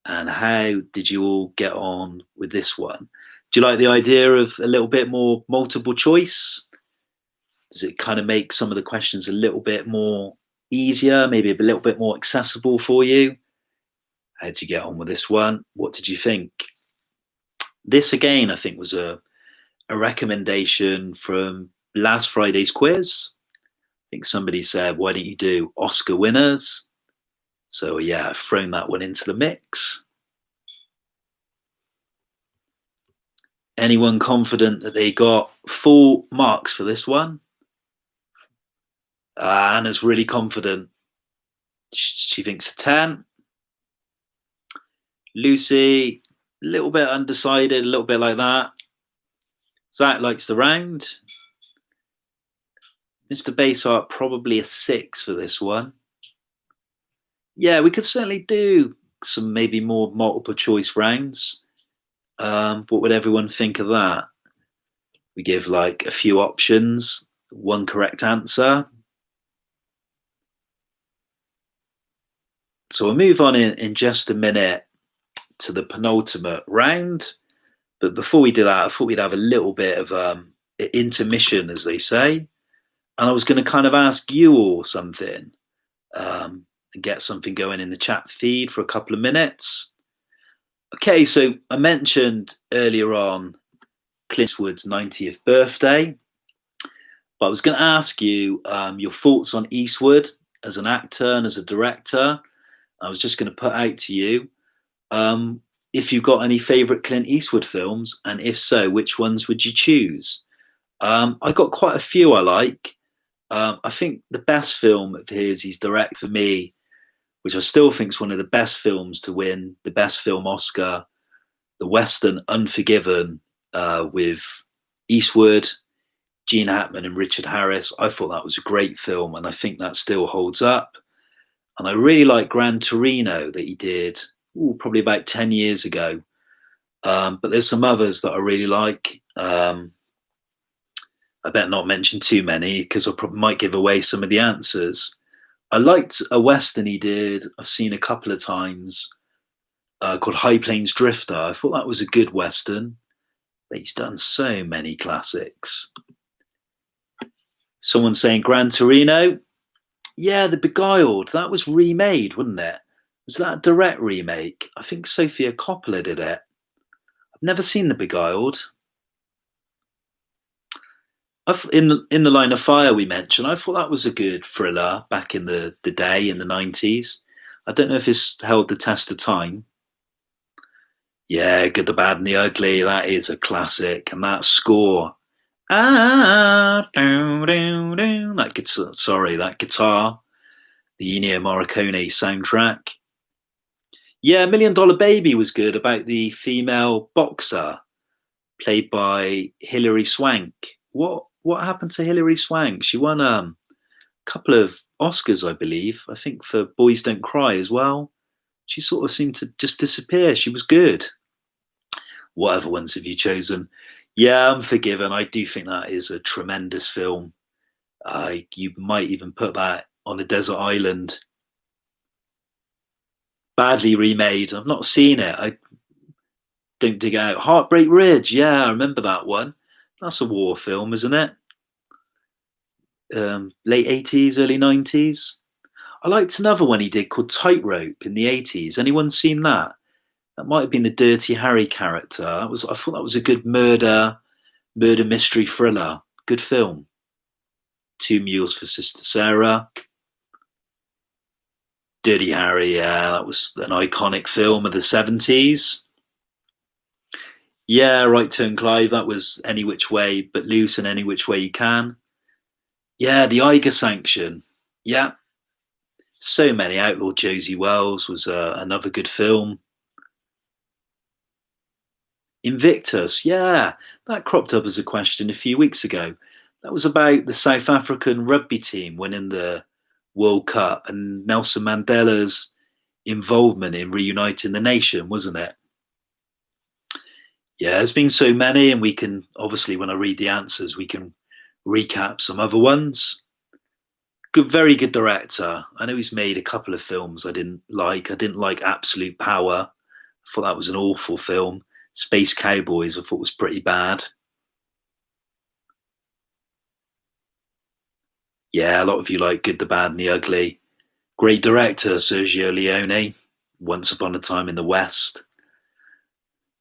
And how did you all get on with this one? Do you like the idea of a little bit more multiple choice? Does it kind of make some of the questions a little bit more easier, maybe a little bit more accessible for you? How did you get on with this one? What did you think? This again, I think, was a recommendation from last Friday's quiz. I think somebody said, why don't you do Oscar winners? So yeah, I've thrown that one into the mix. Anyone confident that they got full marks for this one? Anna's really confident. She thinks a 10. Lucy, a little bit undecided, a little bit like that. Zach likes the round. Mr. Baysart, probably a 6 for this one. Yeah, we could certainly do some maybe more multiple choice rounds. What would everyone think of that? We give like a few options, one correct answer. So we'll move on in just a minute to the penultimate round. But before we do that, I thought we'd have a little bit of intermission, as they say. And I was going to kind of ask you all something and get something going in the chat feed for a couple of minutes. Okay, so I mentioned earlier on Clint Eastwood's 90th birthday. But I was going to ask you your thoughts on Eastwood as an actor and as a director. I was just going to put out to you if you've got any favourite Clint Eastwood films, and if so, which ones would you choose? I've got quite a few I like. I think the best film of his he's direct for me, which I still think is one of the best films to win the Best Film Oscar, the Western Unforgiven with Eastwood, Gene Hackman and Richard Harris. I thought that was a great film, and I think that still holds up. And I really like Gran Torino that he did probably about 10 years ago. But there's some others that I really like. I better not mention too many because I probably might give away some of the answers. I liked a Western he did, I've seen a couple of times, called High Plains Drifter. I thought that was a good Western. But he's done so many classics. Someone saying Gran Torino. Yeah, The Beguiled. That was remade, wasn't it? Was that a direct remake? I think Sofia Coppola did it. I've never seen The Beguiled. In the Line of Fire we mentioned, I thought that was a good thriller back in the day in the 90s. I don't know if it's held the test of time. Yeah, Good, the Bad, and the Ugly. That is a classic, and that score. That guitar. Sorry, that guitar. The Ennio Morricone soundtrack. Yeah, Million Dollar Baby was good, about the female boxer played by Hilary Swank. What happened to Hilary Swank? She won a couple of Oscars, I believe. I think for Boys Don't Cry as well. She sort of seemed to just disappear. She was good. What other ones have you chosen? Yeah, Unforgiven. I do think that is a tremendous film. You might even put that on a desert island. Badly remade. I've not seen it. I don't dig out. Heartbreak Ridge. Yeah, I remember that one. That's a war film, isn't it? Late 80s, early 90s. I liked another one he did called Tightrope in the 80s. Anyone seen that? That might have been the Dirty Harry character. I thought that was a good murder mystery thriller. Good film. Two Mules for Sister Sarah. Dirty Harry, yeah, that was an iconic film of the 70s. Yeah, Right Turn Clive, that was Any Which Way But Loose and Any Which Way You Can. Yeah, The Eiger Sanction. Yeah, so many. Outlaw Josie Wells was another good film. Invictus, yeah, that cropped up as a question a few weeks ago. That was about the South African rugby team winning the World Cup and Nelson Mandela's involvement in reuniting the nation, wasn't it? Yeah, there's been so many, and we can obviously, when I read the answers, we can recap some other ones. Good, very good director. I know he's made a couple of films I didn't like. I didn't like Absolute Power. I thought that was an awful film. Space Cowboys, I thought was pretty bad. Yeah, a lot of you like Good, the Bad, and the Ugly. Great director, Sergio Leone. Once Upon a Time in the West.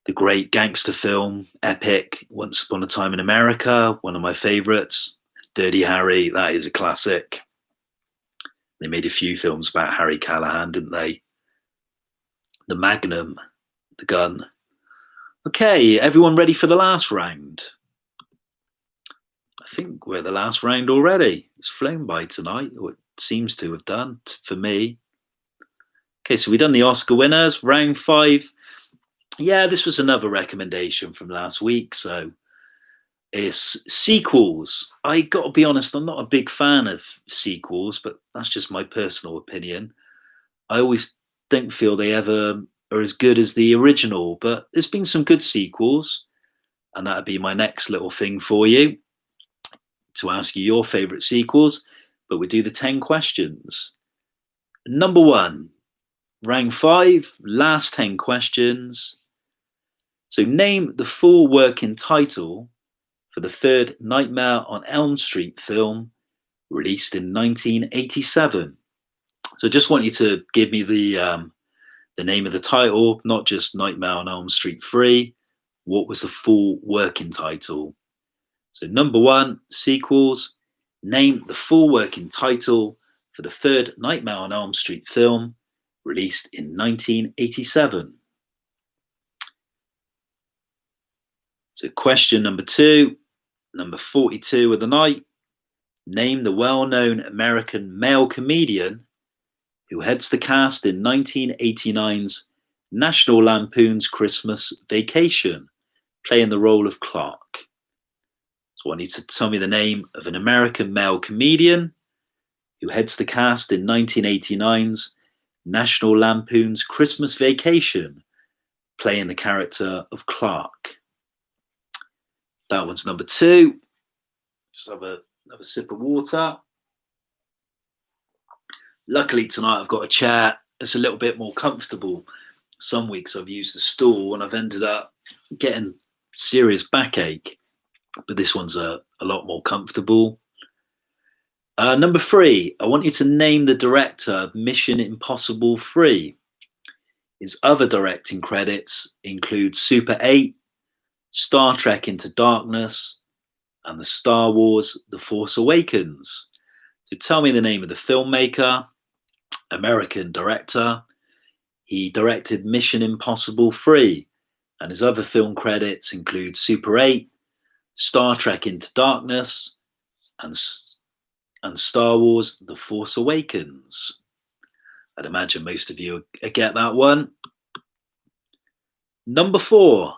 The great gangster film, epic, Once Upon a Time in America, one of my favorites. Dirty Harry, that is a classic. They made a few films about Harry Callahan, didn't they? The Magnum, the gun. Okay, everyone ready for the last round? I think we're at the last round already. It's flown by tonight, or it seems to have done for me. Okay, so we've done the Oscar winners. Round 5. Yeah, this was another recommendation from last week. So it's sequels. I got to be honest, I'm not a big fan of sequels, but that's just my personal opinion. I always don't feel they ever are as good as the original, but there's been some good sequels, and that'd be my next little thing for you, to ask you your favorite sequels. But we do the 10 questions. Number 1, round 5, last 10 questions. So name the full working title for the third Nightmare on Elm Street film, released in 1987. So I just want you to give me the name of the title, not just Nightmare on Elm Street 3. What was the full working title? So number 1, sequels. Name the full working title for the third Nightmare on Elm Street film, released in 1987. So question number 2, number 42 of the night. Name the well-known American male comedian who heads the cast in 1989's National Lampoon's Christmas Vacation, playing the role of Clark. So I want you to tell me the name of an American male comedian who heads the cast in 1989's National Lampoon's Christmas Vacation, playing the character of Clark. That one's number 2. Just have another sip of water. Luckily tonight I've got a chair that's a little bit more comfortable. Some weeks I've used the stool and I've ended up getting serious backache, but this one's a lot more comfortable. Number 3, I want you to name the director of Mission Impossible 3. His other directing credits include Super 8, Star Trek Into Darkness, and the Star Wars The Force Awakens. So tell me the name of the filmmaker, American director. He directed Mission Impossible 3, and his other film credits include Super 8, Star Trek Into Darkness, and Star Wars The Force Awakens. I'd imagine most of you get that one. Number 4,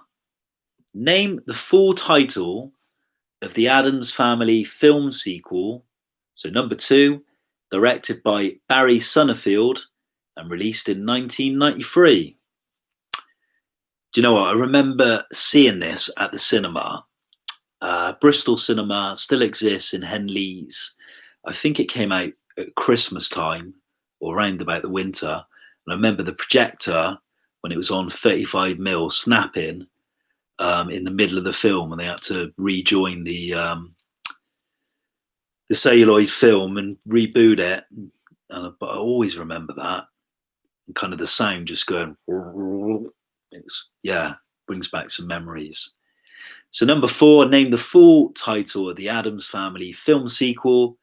name the full title of the Addams Family film sequel. So number 2, directed by Barry Sonnenfeld and released in 1993. Do you know what? I remember seeing this at the cinema. Bristol Cinema still exists in Henleaze. I think it came out at Christmas time or around about the winter. And I remember the projector when it was on 35mm snapping in the middle of the film, and they had to rejoin the celluloid film and reboot it. But I always remember that, and kind of the sound just going. Brings back some memories. So number 4, name the full title of the Addams Family film sequel,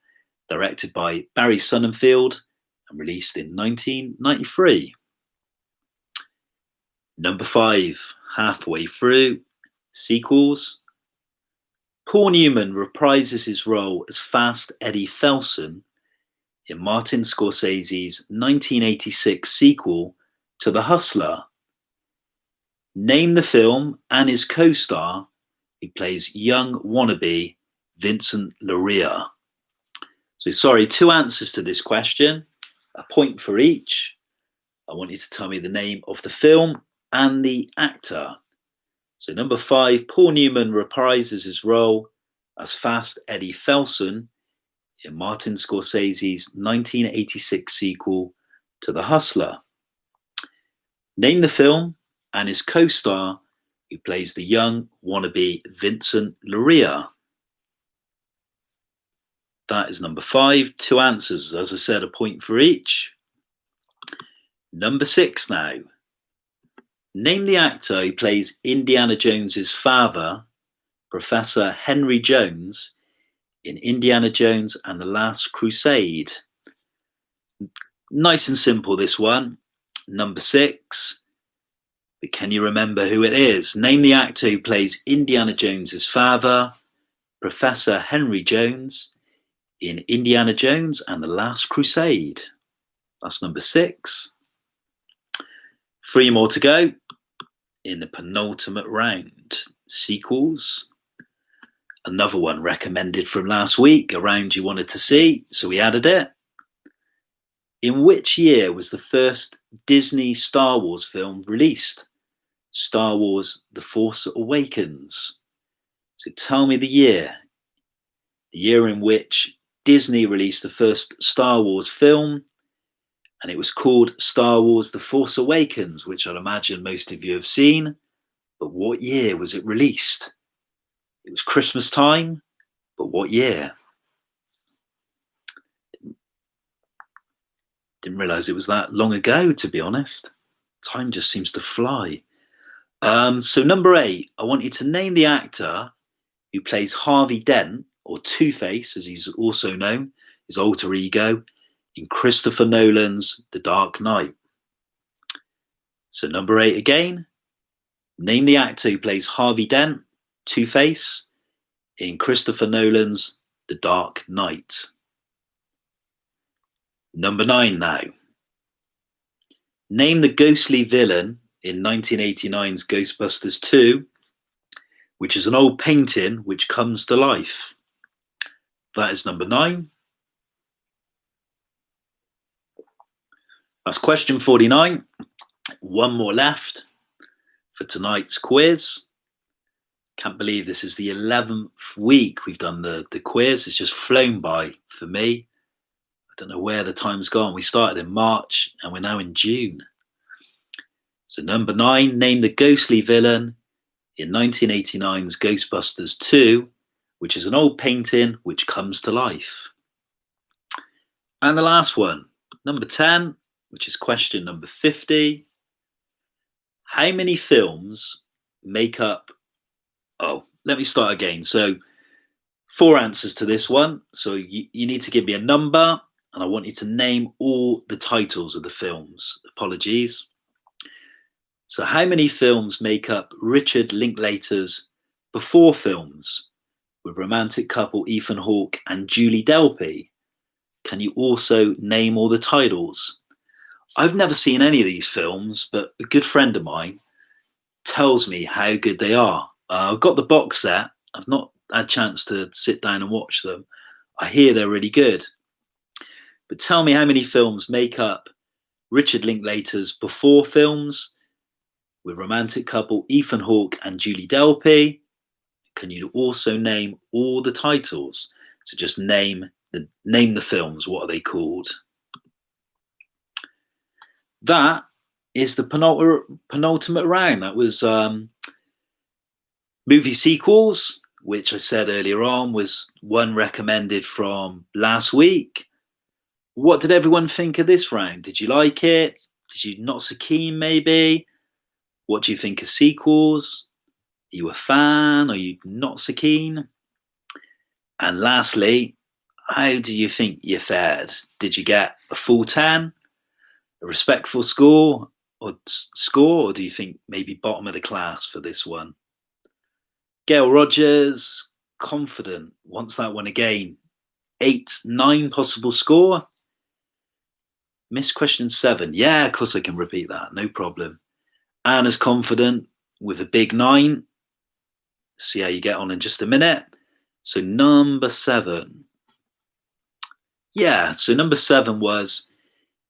directed by Barry Sonnenfeld and released in 1993. Number 5, halfway through, sequels. Paul Newman reprises his role as Fast Eddie Felson in Martin Scorsese's 1986 sequel to The Hustler. Name the film and his co-star who plays young wannabe Vincent Laria. So sorry, 2 answers to this question, a point for each. I want you to tell me the name of the film and the actor. So number 5, Paul Newman reprises his role as Fast Eddie Felson in Martin Scorsese's 1986 sequel to The Hustler. Name the film and his co-star who plays the young wannabe Vincent Laria. That is number 5. 2 answers, as I said, a point for each. Number 6 now. Name the actor who plays Indiana Jones's father, Professor Henry Jones, in Indiana Jones and the Last Crusade. Nice and simple, this one. Number 6. But can you remember who it is? Name the actor who plays Indiana Jones's father, Professor Henry Jones, in Indiana Jones and the Last Crusade. That's number 6. 3 more to go in the penultimate round. Sequels. Another one recommended from last week, a round you wanted to see, so we added it. In which year was the first Disney Star Wars film released? Star Wars The Force Awakens. So tell me the year. The year in which Disney released the first Star Wars film, and it was called Star Wars The Force Awakens, which I'd imagine most of you have seen. But what year was it released? It was Christmas time, but what year? Didn't realize it was that long ago, to be honest. Time just seems to fly. So number 8, I want you to name the actor who plays Harvey Dent, or Two-Face, as he's also known, his alter ego, in Christopher Nolan's The Dark Knight. So number 8 again, name the actor who plays Harvey Dent, Two-Face, in Christopher Nolan's The Dark Knight. Number 9 now. Name the ghostly villain in 1989's Ghostbusters 2, which is an old painting which comes to life. That is number 9. That's question 49. 1 more left for tonight's quiz. Can't believe this is the 11th week we've done the quiz. It's just flown by for me. I don't know where the time's gone. We started in March and we're now in June. So number 9, name the ghostly villain in 1989's Ghostbusters 2, which is an old painting which comes to life? And the last one, number 10, which is question number 50. How many films make up... Oh, let me start again. So 4 answers to this one. So you need to give me a number, and I want you to name all the titles of the films. Apologies. So how many films make up Richard Linklater's Before films with romantic couple Ethan Hawke and Julie Delpy? Can you also name all the titles? I've never seen any of these films, but a good friend of mine tells me how good they are. I've got the box set. I've not had a chance to sit down and watch them. I hear they're really good. But tell me how many films make up Richard Linklater's Before films with romantic couple Ethan Hawke and Julie Delpy. Can you also name all the titles? So just name the films. What are they called? That is the penultimate round. That was movie sequels, which I said earlier on was one recommended from last week. What did everyone think of this round? Did you like it? Did you not so keen maybe? What do you think of sequels? Are you a fan? Are you not so keen? And lastly, how do you think you fared? Did you get a full 10? A respectful score? Or do you think maybe bottom of the class for this one? Gail Rogers, confident, wants that one again. 8, 9 possible score. Missed question 7. Yeah, of course I can repeat that, no problem. Anna's confident with a big 9. See how you get on in just a minute. So number 7. Yeah, so number 7 was,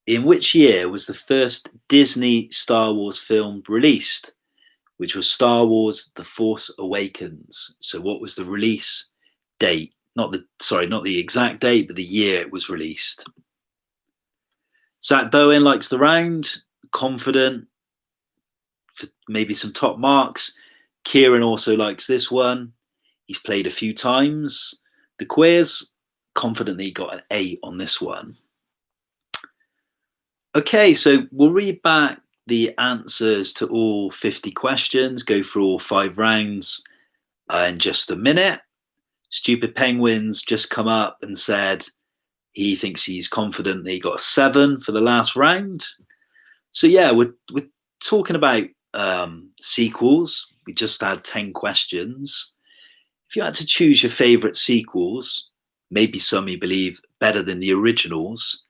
in which year was the first Disney Star Wars film released? Which was Star Wars The Force Awakens. So what was the release date? Not the exact date, but the year it was released. Zach Bowen likes the round, confident, for maybe some top marks. Kieran also likes this one. He's played a few times. The quiz, confidently got an 8 on this one. Okay, so we'll read back the answers to all 50 questions, go through all 5 rounds in just a minute. Stupid Penguins just come up and said he thinks he's confident that he got a 7 for the last round. So yeah, we're talking about sequels. We just had 10 questions. If you had to choose your favourite sequels, maybe some you believe better than the originals,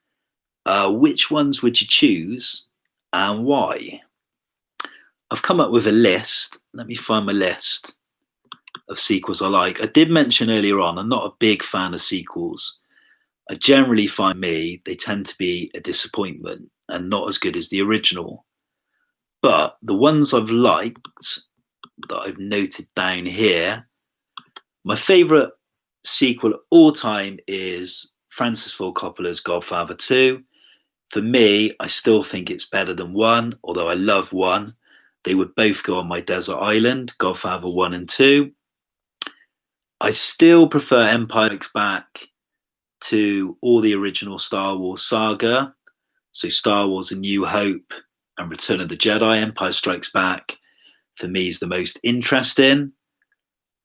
which ones would you choose and why? I've come up with a list. Let me find my list of sequels I like. I did mention earlier on, I'm not a big fan of sequels. I generally find they tend to be a disappointment and not as good as the original. But the ones I've liked that I've noted down here, my favourite sequel of all time is Francis Ford Coppola's Godfather 2. For me, I still think it's better than 1, although I love 1. They would both go on my desert island, Godfather 1 and 2. I still prefer Empire Strikes Back to all the original Star Wars saga. So Star Wars A New Hope and Return of the Jedi. Empire Strikes Back, for me, is the most interesting.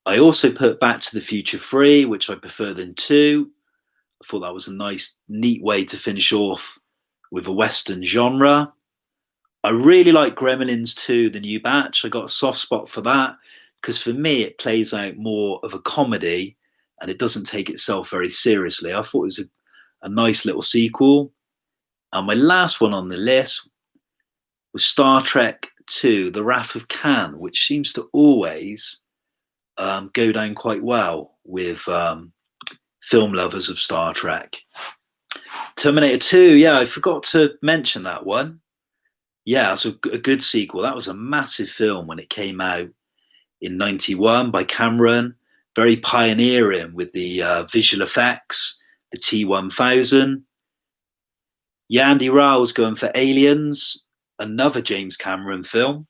I also put Back to the Future 3, which I prefer than 2. I thought that was a nice, neat way to finish off with a Western genre. I really like Gremlins 2, The New Batch. I got a soft spot for that because for me, it plays out more of a comedy and it doesn't take itself very seriously. I thought it was a nice little sequel. And my last one on the list was Star Trek 2, The Wrath of Khan, which seems to always go down quite well with film lovers of Star Trek. Terminator 2, yeah, I forgot to mention that one. Yeah, it's a good sequel. That was a massive film when it came out in 91 by Cameron. Very pioneering with the visual effects, the T-1000. Yeah, Andy Rao's going for Aliens, another James Cameron film.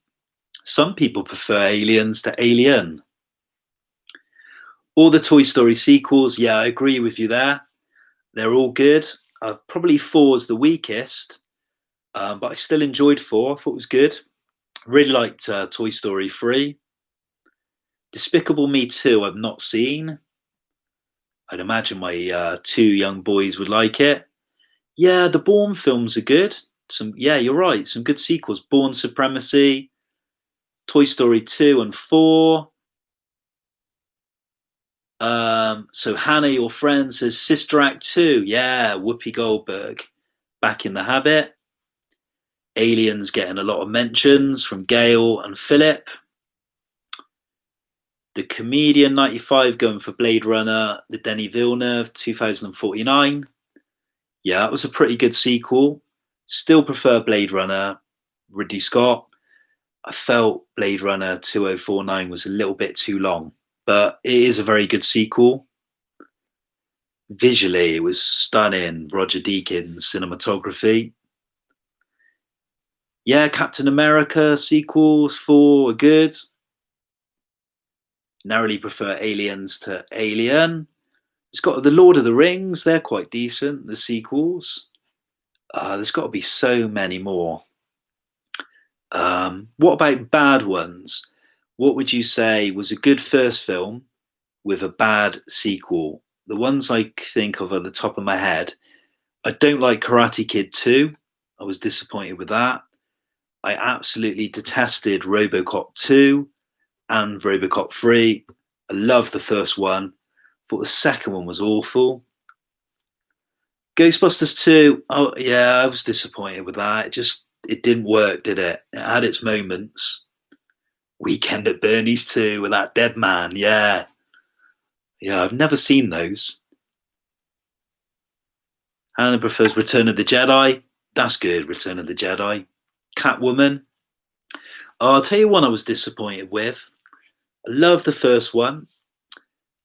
Some people prefer Aliens to Alien. All the Toy Story sequels, yeah, I agree with you there. They're all good. Probably four is the weakest, but I still enjoyed four. I thought it was good. Really liked Toy Story 3. Despicable Me 2, I've not seen. I'd imagine my two young boys would like it. Yeah, the Bourne films are good. Yeah, you're right. Some good sequels. Bourne Supremacy, Toy Story 2 and 4. So Hannah, your friend, says Sister Act 2. Yeah, Whoopi Goldberg back in the habit. Aliens getting a lot of mentions from Gail and Philip. The Comedian 95 going for Blade Runner, the Denis Villeneuve 2049. Yeah, that was a pretty good sequel. Still prefer Blade Runner, Ridley Scott. I felt Blade Runner 2049 was a little bit too long, but it is a very good sequel. Visually, it was stunning. Roger Deakins cinematography. Yeah, Captain America sequels 4 are good. Narrowly prefer Aliens to Alien. It's got the Lord of the Rings. They're quite decent, the sequels. There's got to be so many more. What about bad ones? What would you say was a good first film with a bad sequel? The ones I think of at the top of my head, I don't like Karate Kid 2. I was disappointed with that. I absolutely detested RoboCop 2 and RoboCop 3. I loved the first one. Thought the second one was awful. Ghostbusters 2, oh yeah, I was disappointed with that. It didn't work, did it? It had its moments. Weekend at Bernie's 2 with that dead man, yeah. Yeah, I've never seen those. Hannah prefers Return of the Jedi. That's good, Return of the Jedi. Catwoman. Oh, I'll tell you one I was disappointed with. I loved the first one,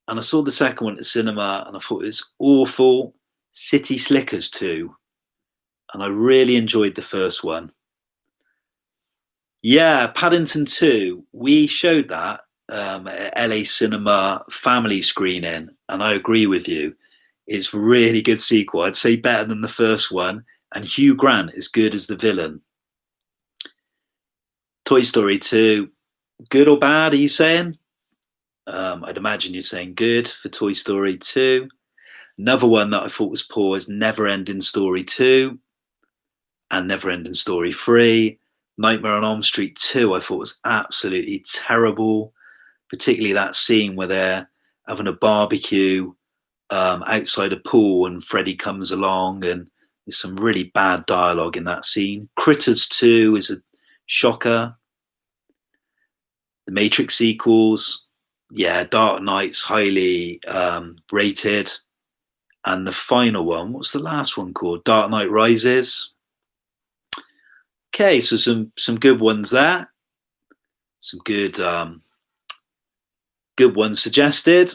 and I saw the second one at the cinema, and I thought it was awful. City Slickers 2, and I really enjoyed the first one. Yeah, Paddington 2, we showed that at LA Cinema family screening, and I agree with you. It's a really good sequel. I'd say better than the first one, and Hugh Grant is good as the villain. Toy Story 2, good or bad, are you saying? I'd imagine you're saying good for Toy Story 2. Another one that I thought was poor is Never Ending Story 2 and Never Ending Story 3. Nightmare on Elm Street 2, I thought was absolutely terrible, particularly that scene where they're having a barbecue outside a pool and Freddy comes along, and there's some really bad dialogue in that scene. Critters 2 is a shocker. The Matrix sequels, yeah, Dark Knight's highly rated. And the final one, what's the last one called? Dark Knight Rises. Okay, so some good ones there. Some good ones suggested,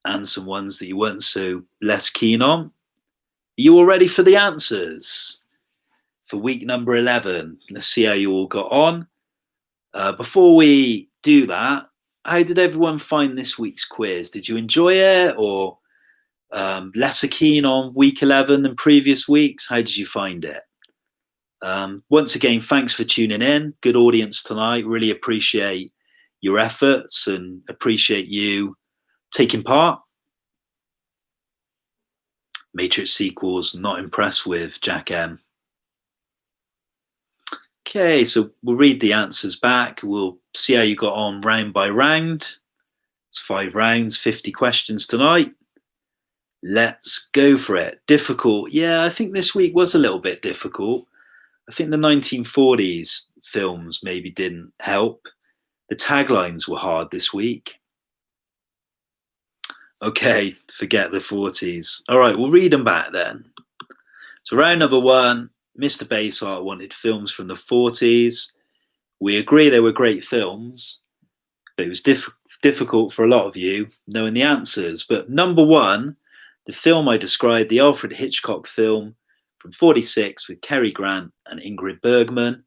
and some ones that you weren't so less keen on. Are you all ready for the answers for week number 11? Let's see how you all got on. Before we do that, how did everyone find this week's quiz? Did you enjoy it, or lesser keen on week 11 than previous weeks? How did you find it? Once again, thanks for tuning in. Good audience tonight. Really appreciate your efforts and appreciate you taking part. Matrix sequels, not impressed with Jack M. Okay, so we'll read the answers back. We'll see how you got on round by round. It's 5 rounds, 50 questions tonight. Let's go for it. Difficult. Yeah, I think this week was a little bit difficult. I think the 1940s films maybe didn't help. The taglines were hard this week. Okay, forget the 40s. All right, we'll read them back then. So round number 1, Mr. Baysart wanted films from the 40s. We agree they were great films, but it was difficult for a lot of you knowing the answers. But number 1, the film I described, the Alfred Hitchcock film from 46 with Cary Grant and Ingrid Bergman,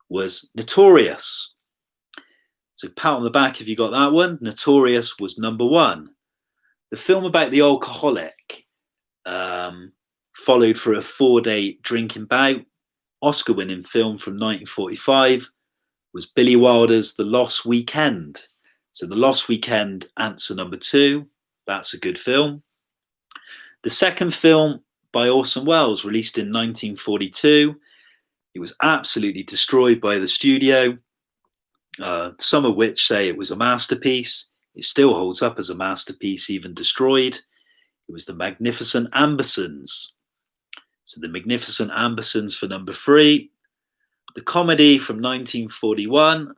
was Notorious. So pat on the back if you got that one. Notorious was number 1. The film about the alcoholic followed for a 4-day drinking bout. Oscar-winning film from 1945 was Billy Wilder's The Lost Weekend. So The Lost Weekend, answer number 2. That's a good film. The second film by Orson Welles, released in 1942. It was absolutely destroyed by the studio, some of which say it was a masterpiece. It still holds up as a masterpiece, even destroyed. It was The Magnificent Ambersons. So The Magnificent Ambersons for number 3. The comedy from 1941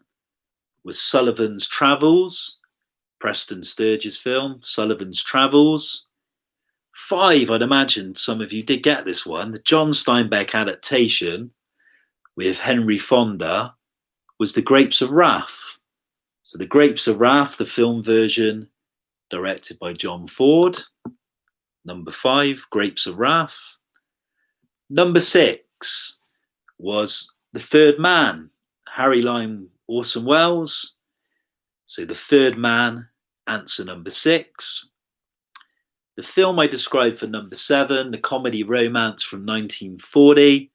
was Sullivan's Travels, Preston Sturges' film, Sullivan's Travels. 5, I'd imagine some of you did get this one. The John Steinbeck adaptation with Henry Fonda was The Grapes of Wrath. So The Grapes of Wrath, the film version, directed by John Ford. Number 5, Grapes of Wrath. Number 6 was The Third Man, Harry Lime, Orson Welles. So The Third Man, answer number 6. The film I described for number 7, the comedy romance from 1940,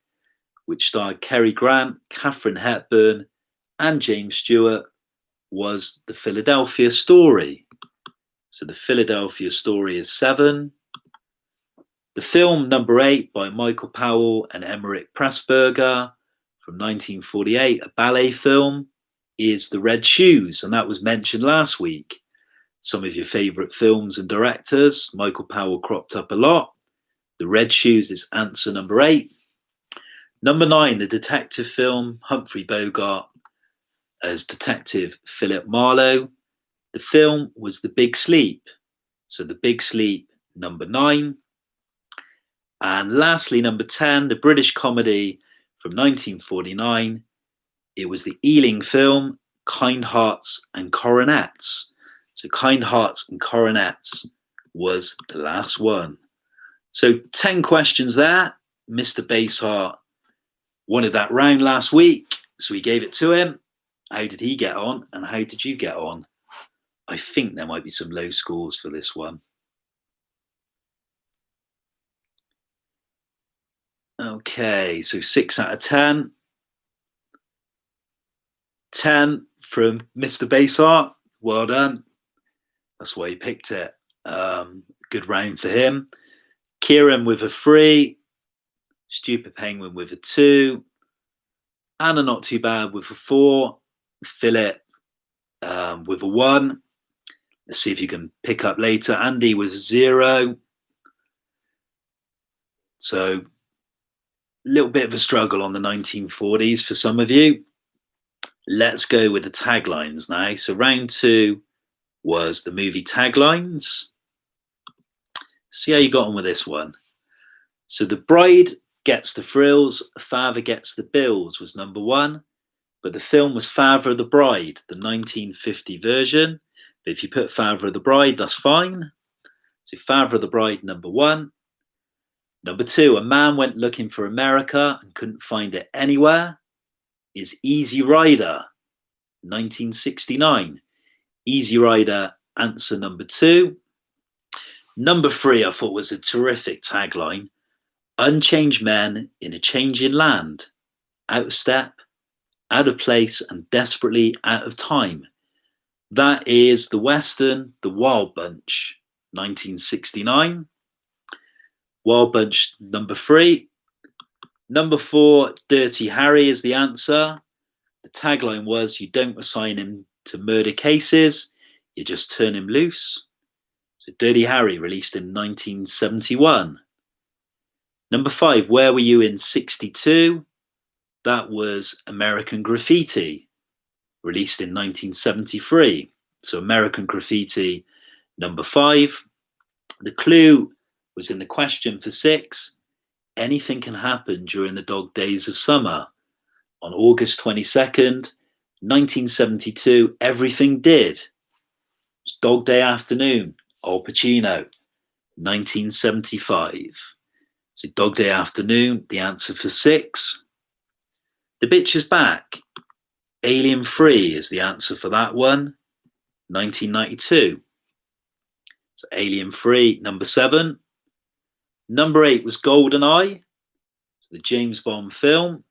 which starred Cary Grant, Katharine Hepburn, and James Stewart, was The Philadelphia Story. So The Philadelphia Story is 7. The film number 8 by Michael Powell and Emmerich Pressburger from 1948, a ballet film, is The Red Shoes, and that was mentioned last week. Some of your favourite films and directors. Michael Powell cropped up a lot. The Red Shoes is answer number 8. Number 9, the detective film, Humphrey Bogart as Detective Philip Marlowe. The film was The Big Sleep. So The Big Sleep, number 9. And lastly, number 10, the British comedy from 1949. It was the Ealing film, Kind Hearts and Coronets. So Kind Hearts and Coronets was the last one. So 10 questions there. Mr. Bassart wanted that round last week, so we gave it to him. How did he get on, and how did you get on? I think there might be some low scores for this one. Okay, so 6 out of 10. 10 from Mr. Bassart. Well done. That's why he picked it. Good round for him. Kieran with a 3. Stupid Penguin with a 2. Anna not too bad with a 4. Philip with a 1. Let's see if you can pick up later. Andy was a 0. So a little bit of a struggle on the 1940s for some of you. Let's go with the taglines now. So round 2 was the movie Taglines. See how you got on with this one. So The Bride Gets the Thrills, Father Gets the Bills was number 1, but the film was Father of the Bride, the 1950 version. But if you put Father of the Bride, that's fine. So Father of the Bride, number 1. Number 2, a man went looking for America and couldn't find it anywhere, is Easy Rider, 1969. Easy Rider, answer number 2. Number 3, I thought was a terrific tagline. Unchanged men in a changing land, out of step, out of place, and desperately out of time. That is the Western, The Wild Bunch, 1969. Wild Bunch, number 3. Number 4, Dirty Harry is the answer. The tagline was, you don't assign him to murder cases, you just turn him loose. So Dirty Harry, released in 1971. Number 5, Where Were You in 62? That was American Graffiti, released in 1973. So American Graffiti, number 5. The clue was in the question for 6. Anything can happen during the dog days of summer. On August 22nd, 1972, everything did. It was Dog Day Afternoon, Al Pacino, 1975. So Dog Day Afternoon, the answer for 6. The Bitch is Back. Alien 3 is the answer for that one, 1992. So Alien 3, number 7. Number 8 was GoldenEye, the James Bond film.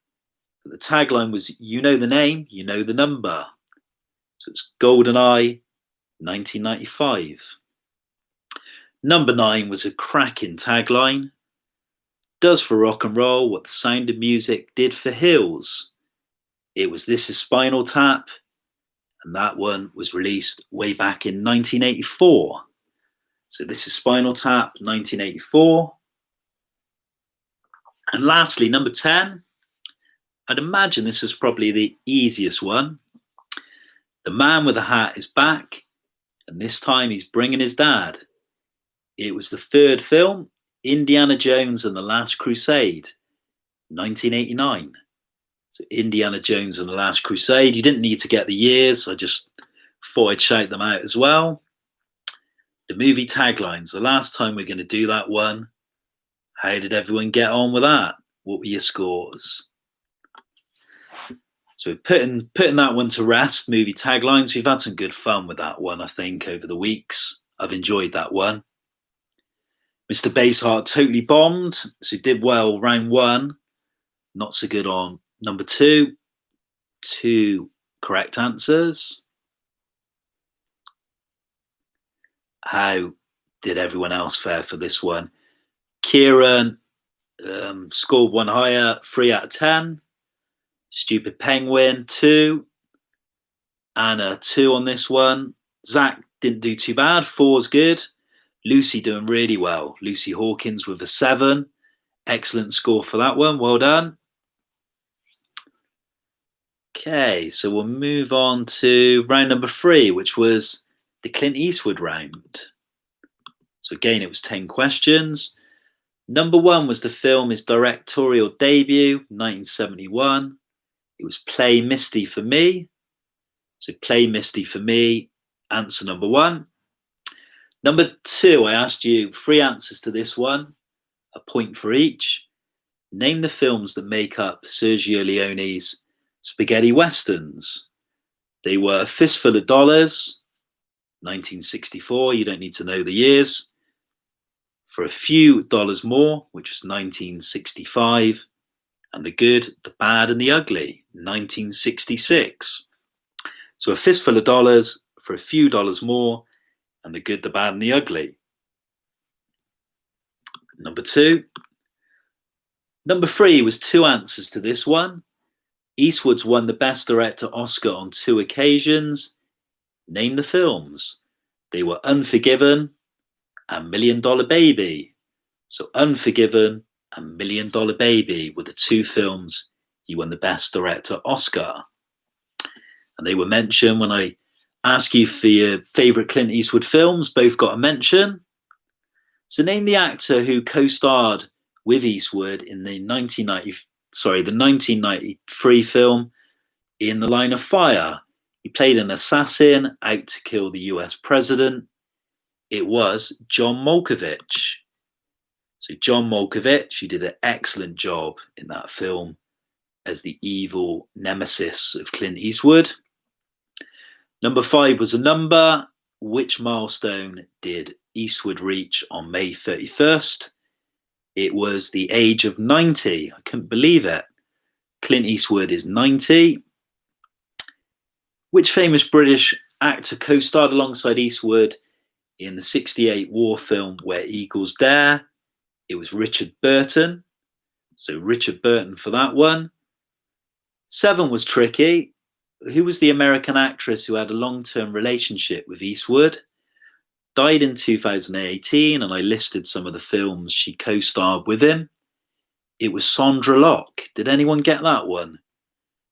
The tagline was, "You know the name, you know the number." So it's GoldenEye, 1995. Number 9 was a cracking tagline. "Does for rock and roll what the Sound of Music did for Hills." It was This Is Spinal Tap, and that one was released way back in 1984. So This Is Spinal Tap, 1984. And lastly, number 10, I'd imagine this is probably the easiest one. The Man with the Hat is back, and this time he's bringing his dad. It was the third film, Indiana Jones and the Last Crusade, 1989. So Indiana Jones and the Last Crusade. You didn't need to get the years. I just thought I'd shout them out as well. The movie taglines. The last time we're going to do that one. How did everyone get on with that? What were your scores? So putting that one to rest, movie taglines. We've had some good fun with that one, I think, over the weeks. I've enjoyed that one. Mr. Baseheart totally bombed, so did well round 1. Not so good on number 2. 2 correct answers. How did everyone else fare for this one? Kieran scored 1 higher, 3 out of 10. Stupid Penguin, 2. Anna, 2 on this one. Zach didn't do too bad, 4's good. Lucy doing really well. Lucy Hawkins with a 7. Excellent score for that one, well done. Okay, so we'll move on to round number 3, which was the Clint Eastwood round. So again, it was 10 questions. Number 1 was the film, his directorial debut, 1971. It was Play Misty for Me. So Play Misty for Me, answer number 1. Number 2, I asked you 3 answers to this one, a point for each. Name the films that make up Sergio Leone's spaghetti westerns. They were Fistful of Dollars, 1964, you don't need to know the years. For a Few Dollars More, which was 1965. And The Good, the Bad and the Ugly, 1966. So A Fistful of Dollars, For a Few Dollars More, and The Good, the Bad and the Ugly. Number 2. Number 3 was 2 answers to this one. Eastwood's won the Best Director Oscar on 2 occasions. Name the films. They were Unforgiven and $1 Million Baby. So Unforgiven and $1 Million Baby were the 2 films he won the Best Director Oscar. And they were mentioned when I asked you for your favourite Clint Eastwood films, both got a mention. So name the actor who co-starred with Eastwood in the 1993 film In the Line of Fire. He played an assassin out to kill the US president. It was John Malkovich. So John Malkovich, he did an excellent job in that film as the evil nemesis of Clint Eastwood. Number 5 was a number. Which milestone did Eastwood reach on May 31st? It was the age of 90. I couldn't believe it. Clint Eastwood is 90. Which famous British actor co-starred alongside Eastwood in the 1968 war film Where Eagles Dare? It was Richard Burton. So Richard Burton for that one. 7 was tricky. Who was the American actress who had a long-term relationship with Eastwood? Died in 2018, and I listed some of the films she co-starred with him. It was Sondra Locke. Did anyone get that one?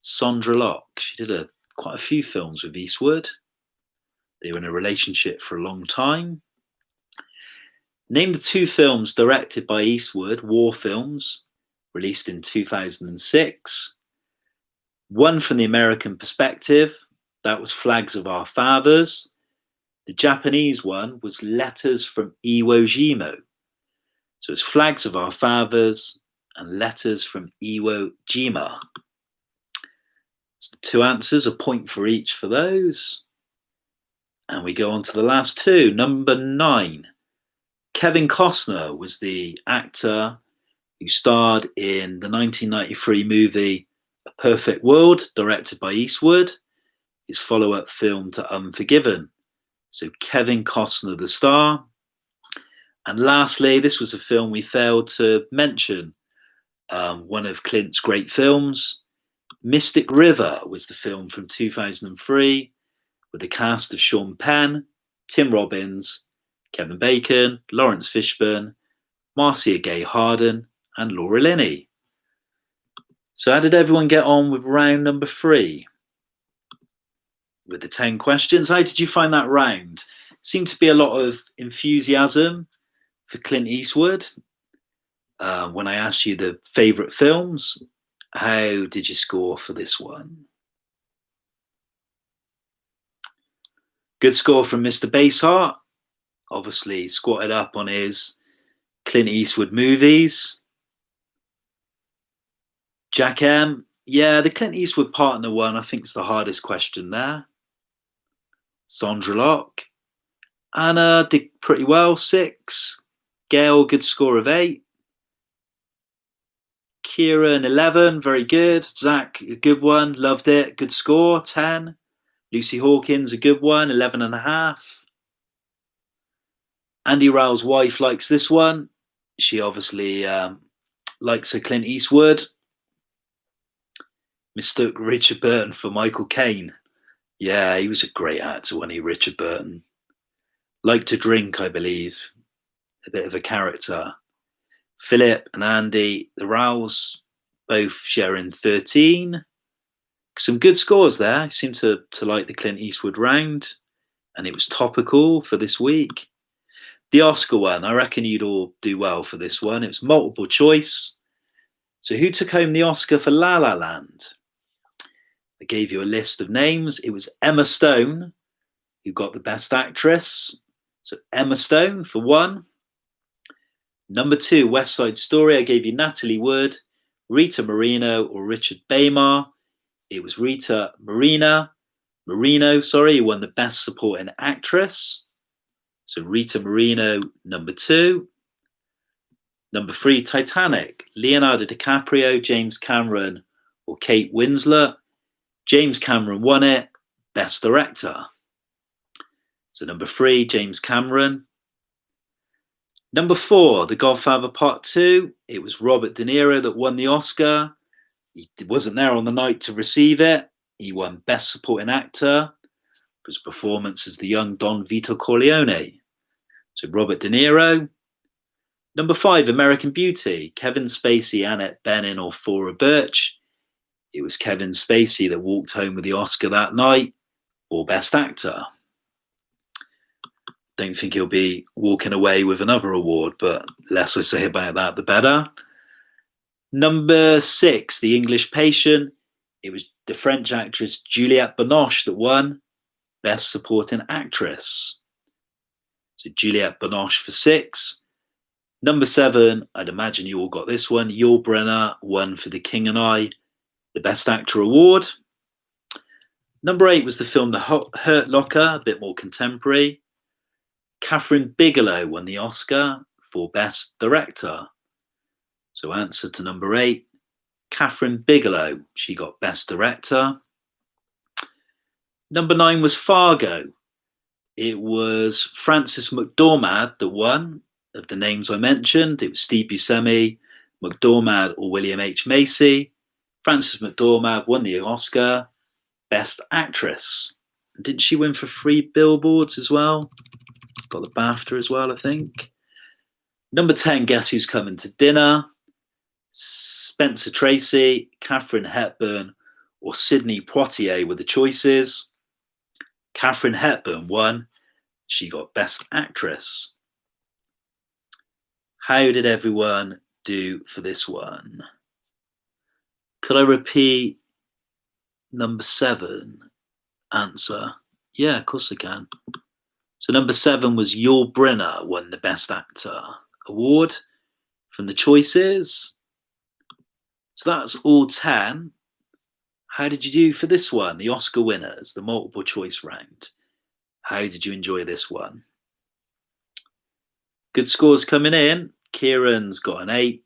Sondra Locke. She did quite a few films with Eastwood. They were in a relationship for a long time. Name the 2 films directed by Eastwood, war films, released in 2006. One from the American perspective, that was Flags of Our Fathers. The Japanese one was Letters from Iwo Jima. So it's Flags of Our Fathers and Letters from Iwo Jima. So 2 answers, a point for each for those. And we go on to the last 2. Number 9. Kevin Costner was the actor who starred in the 1993 movie A Perfect World, directed by Eastwood, his follow-up film to Unforgiven. So Kevin Costner, the star. And lastly, this was a film we failed to mention, one of Clint's great films. Mystic River was the film from 2003 with a cast of Sean Penn, Tim Robbins, Kevin Bacon, Lawrence Fishburne, Marcia Gay Harden, and Laura Linney. So how did everyone get on with round number 3? With the 10 questions, how did you find that round? Seemed to be a lot of enthusiasm for Clint Eastwood. When I asked you the favourite films, how did you score for this one? Good score from Mr. Baseheart. Obviously squatted up on his Clint Eastwood movies. Jack M. Yeah, the Clint Eastwood partner one, I think, is the hardest question there. Sandra Locke. Anna did pretty well, 6. Gail, good score of 8. Kieran, 11, very good. Zach, a good one, loved it, good score, 10. Lucy Hawkins, a good one, 11.5. Andy Rao's wife likes this one. She obviously likes her Clint Eastwood. Mistook Richard Burton for Michael Caine. Yeah, he was a great actor, wasn't he, Richard Burton? Liked to drink, I believe. A bit of a character. Philip and Andy, the Raos, both sharing 13. Some good scores there. I seem to like the Clint Eastwood round, and it was topical for this week. The Oscar one, I reckon you'd all do well for this one. It was multiple choice. So who took home the Oscar for La La Land? I gave you a list of names. It was Emma Stone who got the Best Actress. So Emma Stone for 1. Number 2, West Side Story. I gave you Natalie Wood, Rita Moreno, or Richard Baymar. It was Rita Moreno, who won the Best Supporting Actress. So Rita Moreno, number 2. Number 3, Titanic. Leonardo DiCaprio, James Cameron, or Kate Winslet. James Cameron won it, Best Director. So number 3, James Cameron. Number 4, The Godfather Part 2. It was Robert De Niro that won the Oscar. He wasn't there on the night to receive it. He won Best Supporting Actor for his performance as the young Don Vito Corleone. So Robert De Niro. Number 5, American Beauty. Kevin Spacey, Annette Bening, or Thora Birch. It was Kevin Spacey that walked home with the Oscar that night for Best Actor. Don't think he'll be walking away with another award, but less I say about that, the better. Number 6, The English Patient. It was the French actress Juliette Binoche that won Best Supporting Actress. So Juliette Binoche for 6. Number 7, I'd imagine you all got this one. Yul Brynner won for The King and I, the Best Actor award. Number 8 was the film The Hurt Locker, a bit more contemporary. Catherine Bigelow won the Oscar for Best Director. So answer to number 8, Catherine Bigelow. She got Best Director. Number 9 was Fargo. It was Frances McDormand that won. Of the names I mentioned, it was Steve Buscemi, McDormand, or William H. Macy. Frances McDormand won the Oscar, Best Actress. Didn't she win for 3 Billboards as well? Got the BAFTA as well, I think. Number 10, Guess Who's Coming to Dinner? Spencer Tracy, Katharine Hepburn, or Sidney Poitier were the choices. Katharine Hepburn won. She got Best Actress. How did everyone do for this one? Could I repeat number 7 answer? Yeah, of course I can. So number 7 was Yul Brynner won the Best Actor award from the choices. So that's all 10. How did you do for this one? The Oscar winners, the multiple choice round. How did you enjoy this one? Good scores coming in. Kieran's got an 8.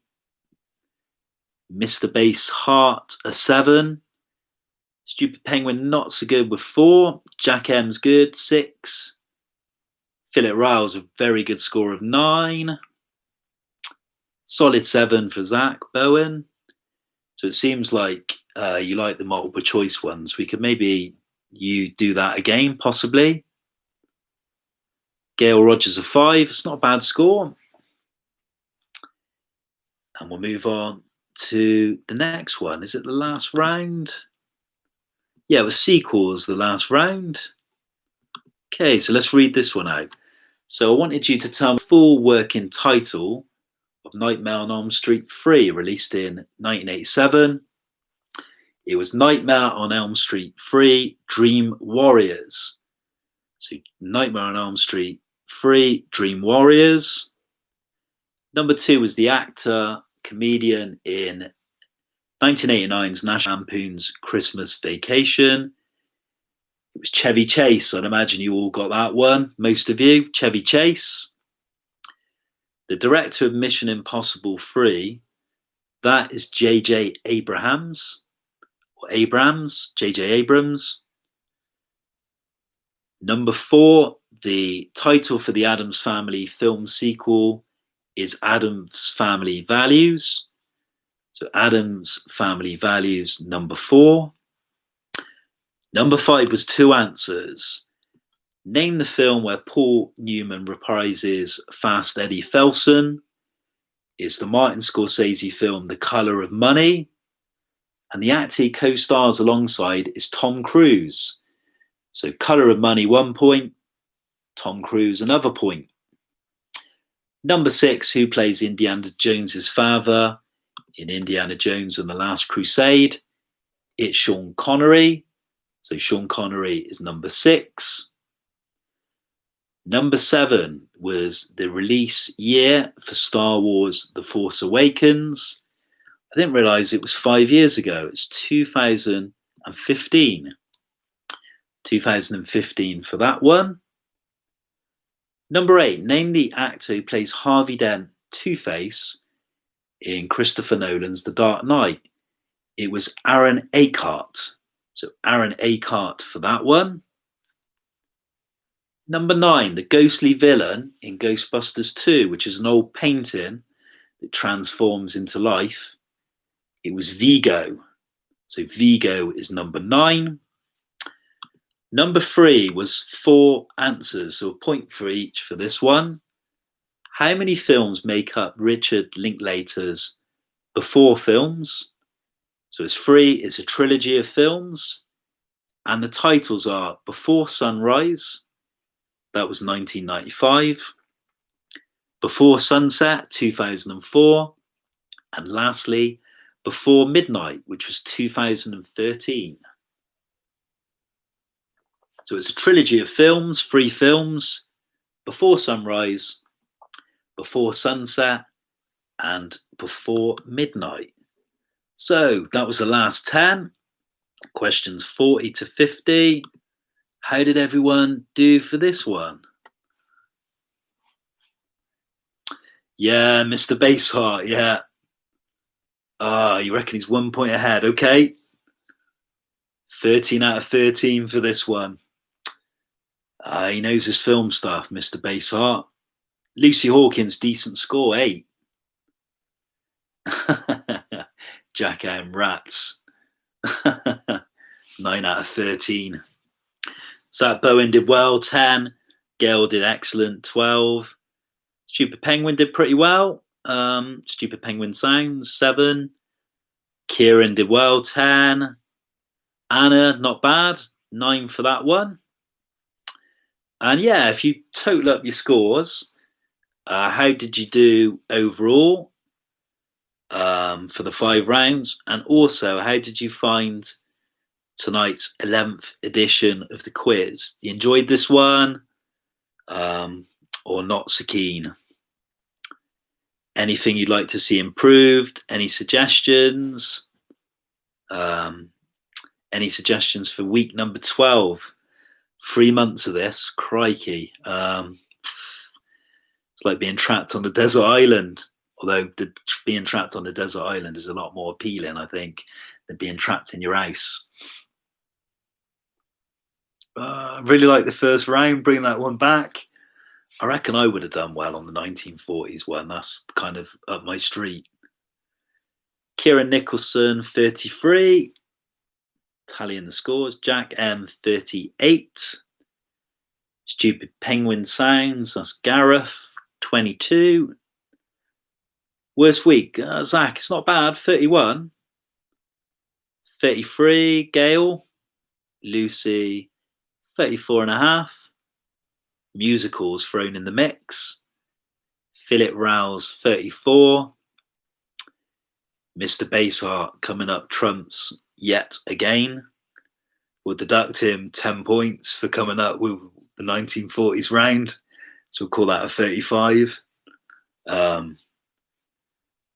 Mr. Bass Heart, a 7. Stupid Penguin, not so good with 4. Jack M's good, 6. Philip Riles, a very good score of 9. Solid 7 for Zach Bowen. So it seems like you like the multiple choice ones. We could maybe you do that again, possibly. Gail Rogers, a 5. It's not a bad score. And we'll move on to the next one. Is it the last round? Yeah, it was sequels, the last round. Okay, so let's read this one out. So I wanted you to tell me the full working title of Nightmare on Elm Street 3, released in 1987. It was Nightmare on Elm Street 3, Dream Warriors. So Nightmare on Elm Street 3, Dream Warriors. Number 2 was the actor, comedian in 1989's National Lampoon's Christmas Vacation. It was Chevy Chase. I'd imagine you all got that one, most of you. Chevy Chase. The director of Mission Impossible 3, that is J.J. Abrams. Or Abrams, J.J. Abrams. Number 4, the title for the Addams Family film sequel is Addams Family Values. So Addams Family Values, number 4. Number 5 was 2 answers. Name the film where Paul Newman reprises Fast Eddie Felson. It's the Martin Scorsese film The Color of Money. And the actor he co-stars alongside is Tom Cruise. So Color of Money, 1 point. Tom Cruise, another point. Number 6, who plays Indiana Jones's father in Indiana Jones and the Last Crusade? It's Sean Connery. So Sean Connery is number 6. Number 7 was the release year for Star Wars The Force Awakens. I didn't realize it was 5 years ago. It's 2015. 2015 for that one. Number 8, name the actor who plays Harvey Dent, Two-Face, in Christopher Nolan's The Dark Knight. It was Aaron Eckhart. So Aaron Eckhart for that one. Number 9, the ghostly villain in Ghostbusters 2, which is an old painting that transforms into life. It was Vigo. So Vigo is number 9. Number 3 was 4 answers, so a point for each for this one. How many films make up Richard Linklater's Before films? So it's 3, it's a trilogy of films. And the titles are Before Sunrise, that was 1995. Before Sunset, 2004. And lastly, Before Midnight, which was 2013. So it's a trilogy of films, 3 films, Before Sunrise, Before Sunset, and Before Midnight. So that was the last 10. Questions 40 to 50. How did everyone do for this one? Yeah, Mr. Bassheart, yeah. You reckon he's 1 point ahead? Okay. 13 out of 13 for this one. He knows his film stuff, Mr. Bassheart. Lucy Hawkins, decent score, 8. Jack M. Rats. 9 out of 13. Zach Bowen did well, 10. Gail did excellent, 12. Stupid Penguin did pretty well. Stupid Penguin Sounds, 7. Kieran did well, 10. Anna, not bad, 9 for that one. And yeah, if you total up your scores, how did you do overall for the 5 rounds? And also, how did you find tonight's 11th edition of the quiz? You enjoyed this one or not so keen? Anything you'd like to see improved? Any suggestions? Any suggestions for week number 12? 3 months of this, crikey. It's like being trapped on a desert island. Although being trapped on a desert island is a lot more appealing, I think, than being trapped in your house. I really like the first round. Bring that one back. I reckon I would have done well on the 1940s one. That's kind of up my street. Kieran Nicholson, 33. Tallying the scores. Jack M, 38. Stupid Penguin Sounds. That's Gareth, 22. Worst week. Zach, it's not bad. 31. 33. Gail. Lucy, 34 and a half. Musicals thrown in the mix. Philip Rouse, 34. Mr. Bassart coming up trumps yet again. We'll deduct him 10 points for coming up with the 1940s round. So we'll call that a 35.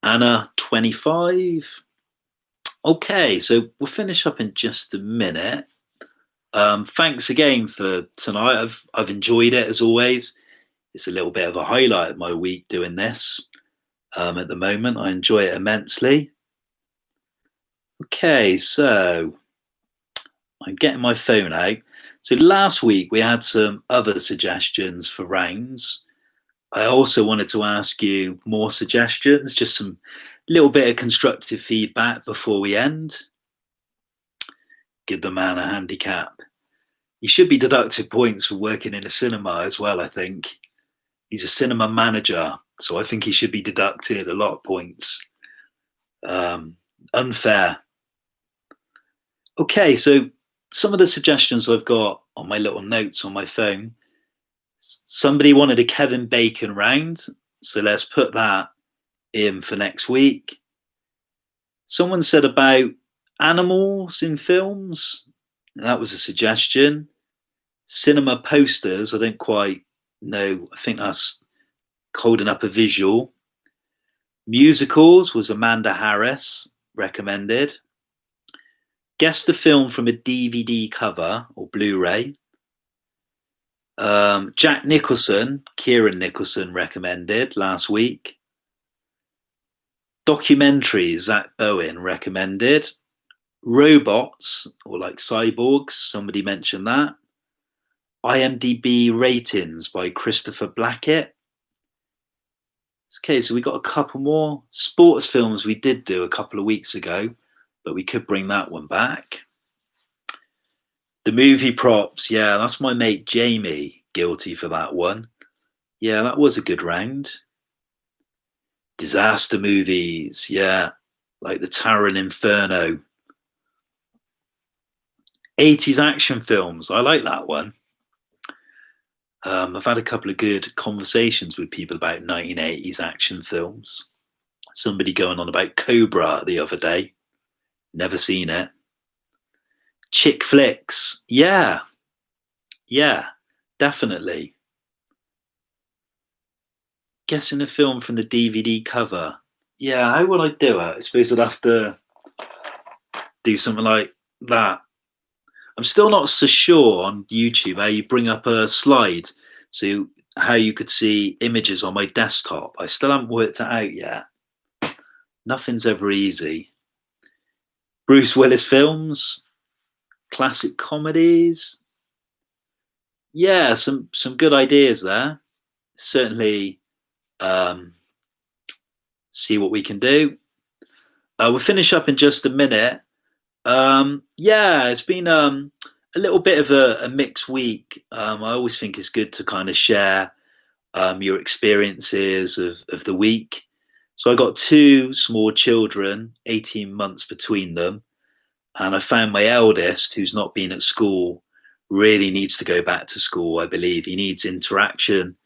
Anna, 25. Okay, so we'll finish up in just a minute. Thanks again for tonight. I've enjoyed it as always. It's a little bit of a highlight of my week doing this. At the moment, I enjoy it immensely. Okay, so I'm getting my phone out. So last week we had some other suggestions for rounds. I also wanted to ask you more suggestions, just some little bit of constructive feedback before we end. Give the man a handicap. He should be deducted points for working in a cinema as well, I think. He's a cinema manager, so I think he should be deducted a lot of points. Unfair. Okay, so some of the suggestions I've got on my little notes on my phone. Somebody wanted a Kevin Bacon round, so let's put that in for next week. Someone said about animals in films. That was a suggestion. Cinema posters, I don't quite know. I think that's holding up a visual. Musicals was Amanda Harris recommended. Guess the film from a DVD cover or Blu-ray. Jack Nicholson, Kieran Nicholson recommended last week. Documentaries, Zach Bowen recommended. Robots, or like cyborgs, somebody mentioned that. IMDb ratings by Christopher Blackett. Okay, so we got a couple more. Sports films we did do a couple of weeks ago, but we could bring that one back. The movie props, yeah, that's my mate Jamie, guilty for that one. Yeah, that was a good round. Disaster movies, yeah, like the Taron Inferno. 80s action films, I like that one. I've had a couple of good conversations with people about 1980s action films. Somebody going on about Cobra the other day. Never seen it. Chick flicks, yeah, definitely. Guessing a film from the DVD cover. Yeah, how would I do it? I suppose I'd have to do something like that. I'm still not so sure on YouTube how you bring up a slide, so how you could see images on my desktop. I still haven't worked it out yet. Nothing's ever easy. Bruce Willis films, classic comedies. Yeah, some good ideas there. Certainly see what we can do. We'll finish up in just a minute. Yeah, it's been a little bit of a mixed week. I always think it's good to kind of share your experiences of the week. So I got 2 small children, 18 months between them, and I found my eldest, who's not been at school, really needs to go back to school. I believe he needs interaction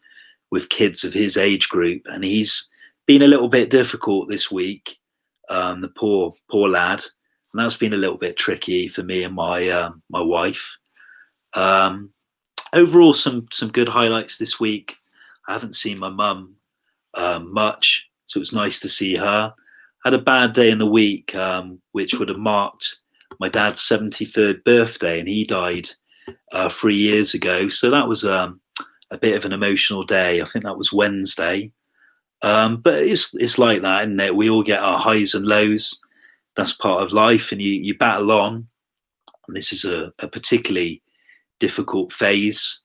with kids of his age group, and he's been a little bit difficult this week. The poor lad. And that's been a little bit tricky for me and my wife. Overall, some good highlights this week. I haven't seen my mum much, so it was nice to see her. I had a bad day in the week, which would have marked my dad's 73rd birthday, and he died 3 years ago. So that was a bit of an emotional day. I think that was Wednesday. But it's like that, isn't it? We all get our highs and lows. That's part of life, and you battle on. And this is a particularly difficult phase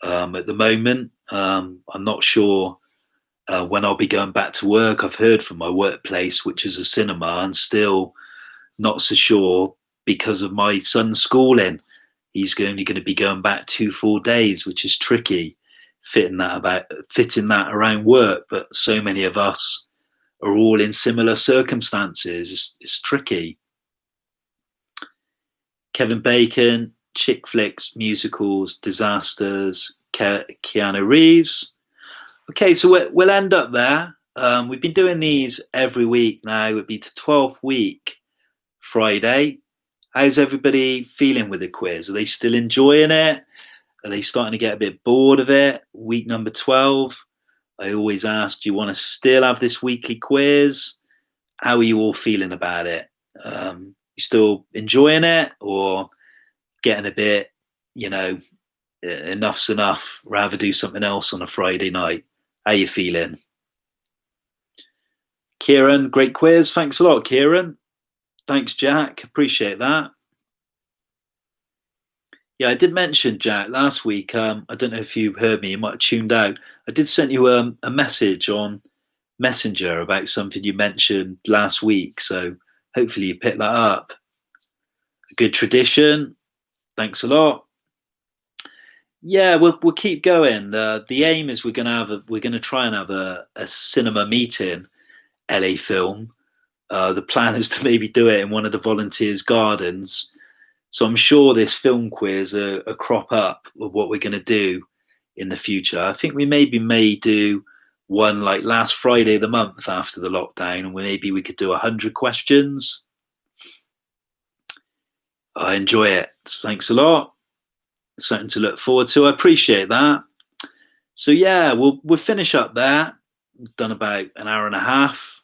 at the moment. I'm not sure when I'll be going back to work. I've heard from my workplace, which is a cinema, and still not so sure because of my son's schooling. He's only going to be going back 2 full days, which is tricky, fitting that around work. But so many of us are all in similar circumstances. It's tricky. Kevin Bacon, chick flicks, musicals, disasters, Keanu Reeves. Okay, so we'll end up there. We've been doing these every week now. It'll be the 12th week, Friday. How's everybody feeling with the quiz? Are they still enjoying it? Are they starting to get a bit bored of it? Week number 12. I always ask, do you want to still have this weekly quiz? How are you all feeling about it? You still enjoying it, or getting a bit, enough's enough, rather do something else on a Friday night? How you feeling? Kieran, great quiz. Thanks a lot, Kieran. Thanks, Jack. Appreciate that. Yeah, I did mention, Jack, last week. I don't know if you heard me. You might have tuned out. I did send you a message on Messenger about something you mentioned last week. So hopefully you picked that up. A good tradition. Thanks a lot. Yeah, we'll keep going. The aim is we're gonna try and have a cinema meeting, LA Film. The plan is to maybe do it in one of the volunteers' gardens. So I'm sure this film quiz a crop up of what we're going to do in the future. I think we maybe may do one like last Friday of the month after the lockdown, and maybe we could do 100 questions. I enjoy it. Thanks a lot. Something to look forward to. I appreciate that. So yeah, we'll finish up there. We've done about an hour and a half.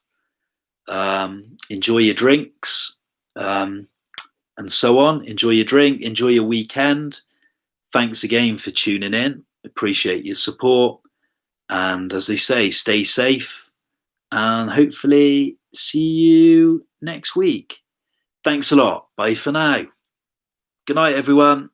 Enjoy your drinks. And so on. Enjoy your drink, enjoy your weekend. Thanks again for tuning in. Appreciate your support. And as they say, stay safe and hopefully see you next week. Thanks a lot. Bye for now. Good night, everyone.